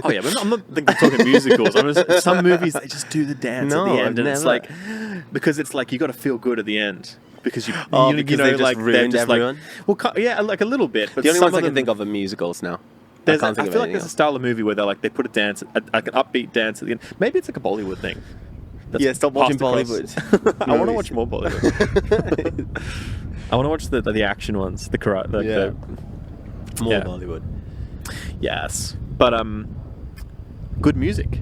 Oh yeah, but I'm not talking musicals. Some movies they just do the dance at No, the end, and it's never. like because it's like you got to feel good at the end because you Oh, you because know they just like ruined they're just everyone? like yeah, like a little bit. But The only some ones I of can them, think of are musicals now. I there's, can't think I of feel like anything there's a else. style of movie where they put a dance, like an upbeat dance at the end. Maybe it's like a Bollywood thing. That's Yeah, stop watching passed across. Bollywood. I want to movies. watch more Bollywood. I want to watch the action ones, the karate. More yeah. Bollywood. Yes, but good music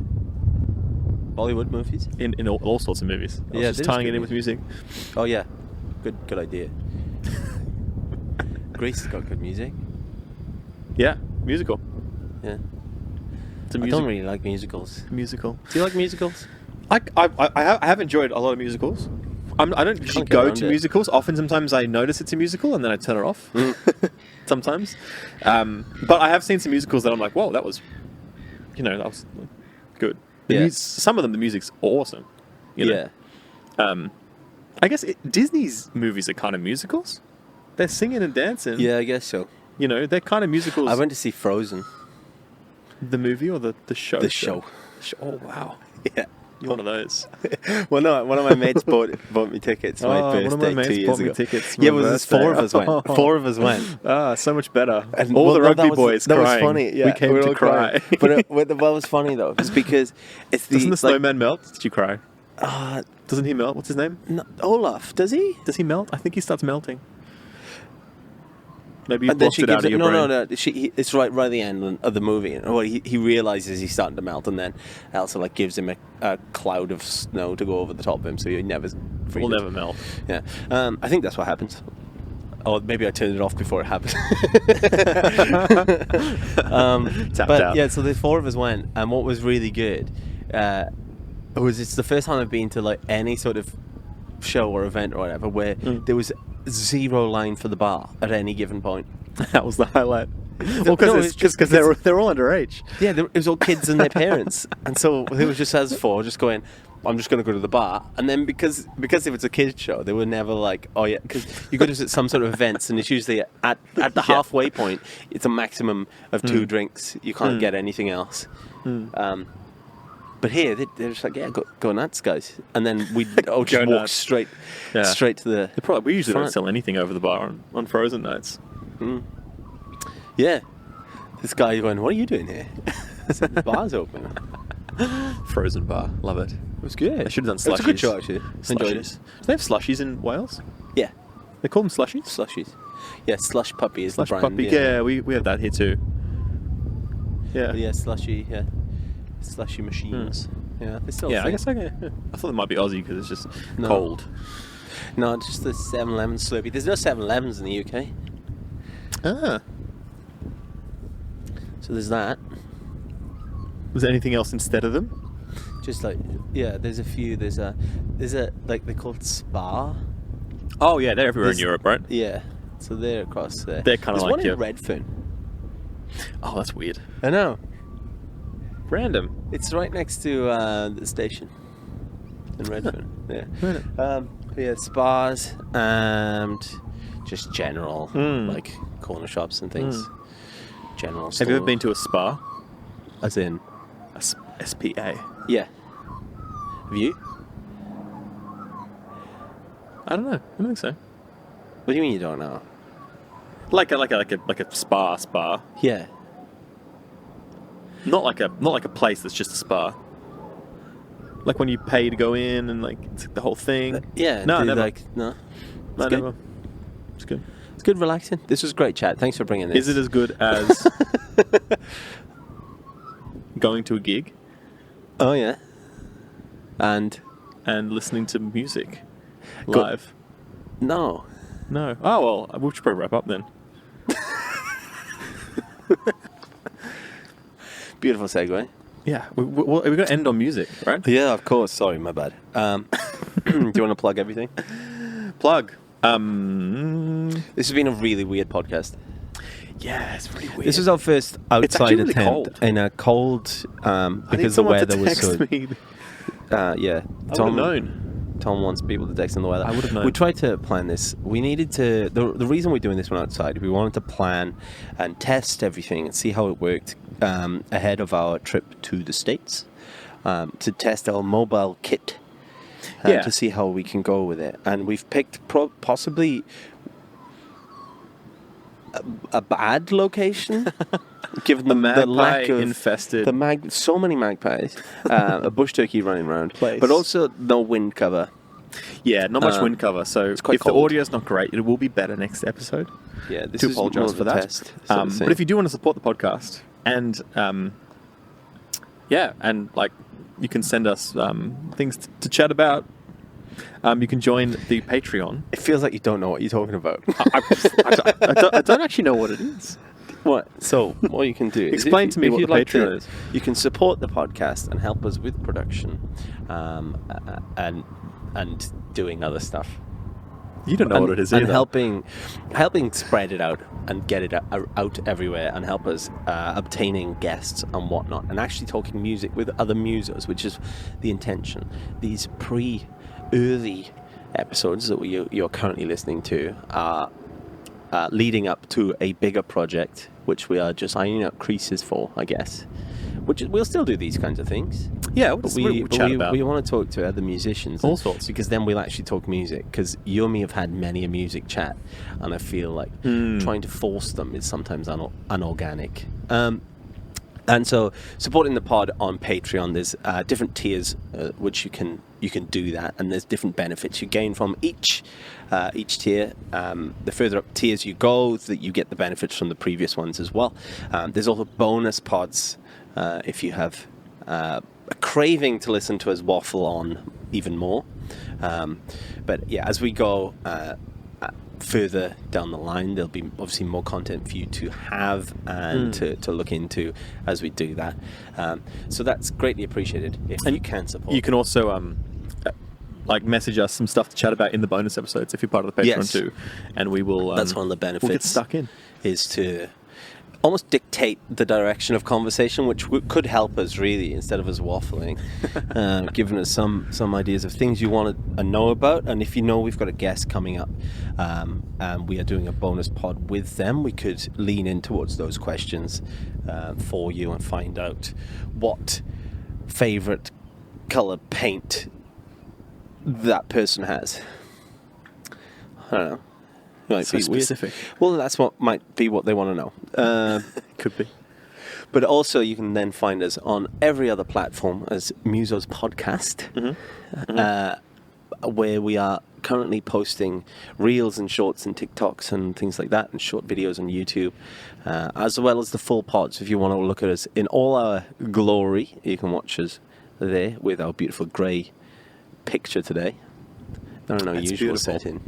Bollywood movies? in all sorts of movies. I was Yeah, just there's tying good it in with music. Oh yeah, good idea. Grease has got good music. Yeah, musical. Yeah, It's a I don't really like musicals. musical. Do you like musicals? I have enjoyed a lot of musicals. I don't usually get go around to it. musicals. Often, sometimes I notice it's a musical and then I turn it off. Sometimes, but I have seen some musicals that I'm like, whoa, that was good. Yeah. Some of them, the music's awesome. You know? Yeah. I guess Disney's movies are kind of musicals. They're singing and dancing. Yeah, I guess so. You know, they're kind of musicals. I went to see Frozen. The movie or the show? The show. Oh, wow. Yeah. You're one of those. Well, no, one of my mates bought me tickets for my one birthday of my mates 2 years bought me ago. tickets for Yeah, my well, there's birthday. 4 of us went. 4 of us went. Ah, so much better. And, All well, the no, rugby that was, boys that crying. was funny. Yeah, we came were to all cry. crying. But what was funny though is because it's Doesn't the like, snowman melt? Did you cry? Doesn't he melt? What's his name? no, Olaf, does he? Does he melt? I think he starts melting. Maybe you And then blocked she it out gives of it, your no, brain. no. It's right at the end of the movie. Well, he realizes he's starting to melt, and then Elsa like gives him a cloud of snow to go over the top of him, so he never freezes. Will never melt. Yeah, I think that's what happens. Or maybe I turned it off before it happened. Tapped but out. yeah, so the 4 of us went, and what was really good was it's the first time I've been to like any sort of show or event or whatever where there was 0 line for the bar at any given point. That was the highlight. Well, No, because it's just- they're all underage. Yeah, it was all kids and their parents, and so it was just us 4 just going, I'm just going to go to the bar. And then because if it's a kids show, they were never like, oh yeah, because you go to some sort of events and it's usually at the halfway point, it's a maximum of 2 drinks. You can't get anything else. But here they're just like, yeah, go nuts, guys. And then we just walk nuts. straight Yeah. to the We usually don't front. sell anything over the bar on Frozen nights. Yeah. This guy going, what are you doing here? The bar's open. Frozen bar. Love it. It was good. They should have done slushies. It was a good show, actually. Enjoyed it. Do they have slushies in Wales? Yeah. They call them slushies? Slushies. Yeah, Slush Puppy is Slush the brand. Puppy. Yeah, we have that here too. Yeah. Yeah, Slushy, yeah. Slushy machines. Yeah, they still I guess I thought it might be Aussie because it's just cold. No, just the 7-Eleven Slurpee. There's no 7-Elevens in the UK. Ah. So there's that. Was there anything else instead of them? Just like, yeah, there's a few. There's a like, they're called Spa. Oh yeah, they're everywhere in Europe, right? Yeah. So they're across there. They're kind of like one in Redfern. Oh, that's weird. I know. Random. It's right next to the station in Redfern. Yeah. Yeah, spas and just general like corner shops and things. General. Have you ever been to a spa? As in SPA? Yeah. Have you? I don't know. I don't think so. What do you mean you don't know? Like a spa. Yeah. Not like a place that's just a spa. Like when you pay to go in and like it's the whole thing. Yeah. No, never. No. No, never. It's good. It's good, relaxing. This was great chat. Thanks for bringing this. Is it as good as going to a gig? Oh yeah. And listening to music live? No. No. Oh well, we should probably wrap up then. Beautiful segue. Yeah, we're going to end on music, right? Yeah, of course. Sorry, my bad. Do you want to plug everything? Plug. This has been a really weird podcast. Yeah, it's really weird. This was our first outside really attempt cold. in a cold because the weather was so. Yeah, I would have known. Tom wants people to text on the weather. I would have known. We tried to plan this. We needed to. The reason we're doing this one outside, we wanted to plan and test everything and see how it worked ahead of our trip to the States to test our mobile kit. To see how we can go with it. And we've picked possibly a bad location, given the lack of infested, so many magpies, a bush turkey running around, place. But also no wind cover. Yeah, not much wind cover. So if cold. the audio's not great, it will be better next episode. Yeah, this to is apologise more of for a that. Test, but if you do want to support the podcast, and and like you can send us things to chat about. You can join the Patreon. It feels like you don't know what you're talking about. I don't actually know what it is. What? So, what you can do is... Explain to me what the Patreon is. You can support the podcast and help us with production and doing other stuff. You don't know what it is either. And helping spread it out and get it out everywhere and help us obtaining guests and whatnot and actually talking music with other musos, which is the intention. These early episodes that you're currently listening to are leading up to a bigger project, which we are just ironing out creases for, I guess. We'll still do these kinds of things. Yeah, we want to talk to other musicians. All sorts. Because then we'll actually talk music. Because you and me have had many a music chat, and I feel like trying to force them is sometimes unorganic. And so supporting the pod on Patreon, there's different tiers which you can do that, and there's different benefits you gain from each tier. The further up tiers you go, that you get the benefits from the previous ones as well. There's also bonus pods if you have a craving to listen to us waffle on even more. But yeah, as we go further down the line, there'll be obviously more content for you to have and to look into as we do that. So that's greatly appreciated if you can support. You can also message us some stuff to chat about in the bonus episodes if you're part of the Patreon too, and we will. That's one of the benefits. We'll get stuck in. Is to almost dictate the direction of conversation, which could help us really instead of us waffling, giving us some ideas of things you want to know about. And if you know we've got a guest coming up and we are doing a bonus pod with them, we could lean in towards those questions for you and find out what favorite color paint that person has. I don't know. Might so be specific. Weird. Well, that's what might be what they want to know. Could be. But also, you can then find us on every other platform as MUSOS Podcast, where we are currently posting reels and shorts and TikToks and things like that, and short videos on YouTube, as well as the full pods. If you want to look at us in all our glory, you can watch us there with our beautiful grey picture today. Not an unusual setting.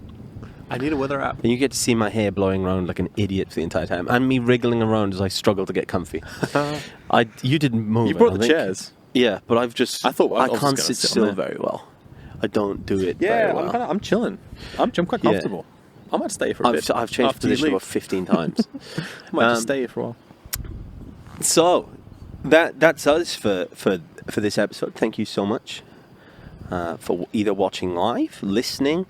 I need a weather app. And you get to see my hair blowing around like an idiot for the entire time, and me wriggling around as I struggle to get comfy. You didn't move. You brought the chairs. Yeah, but I've just. I can't sit still very well. I don't do it. Yeah, very well. I'm chilling. I'm quite comfortable. I might stay for a bit. I've changed position about 15 times. I might just stay here for a while. So that's us for this episode. Thank you so much for either watching live, listening.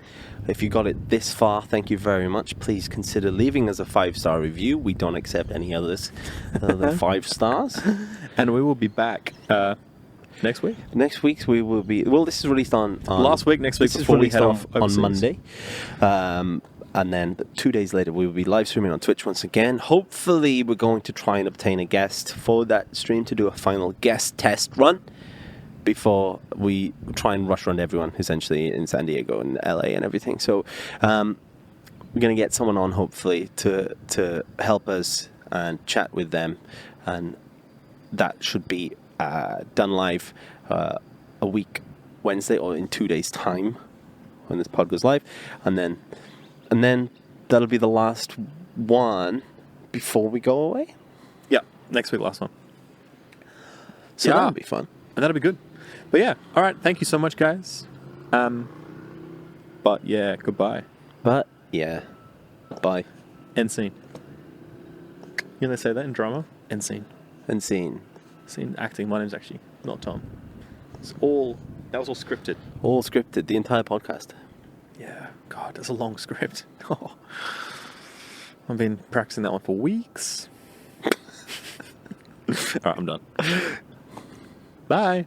If you got it this far, thank you very much. Please consider leaving us a 5-star review. We don't accept any others than 5 stars. And we will be back next week. Next week we will be. Well, this is released on last week. Next week before we head off on Monday. And then 2 days later, we will be live streaming on Twitch once again. Hopefully, we're going to try and obtain a guest for that stream to do a final guest test run before we try and rush around everyone, essentially, in San Diego and LA and everything. So we're going to get someone on, hopefully, to help us and chat with them. And that should be done live a week, Wednesday, or in 2 days' time when this pod goes live. And then that'll be the last one before we go away. Yeah, next week, last one. So that'll be fun. And that'll be good. But yeah, all right. Thank you so much, guys. But yeah, goodbye. But yeah, bye. End scene. You know they say that in drama? End scene. And scene. Scene acting. My name's actually not Tom. That was all scripted. All scripted, the entire podcast. Yeah, God, that's a long script. I've been practicing that one for weeks. All right, I'm done. Bye.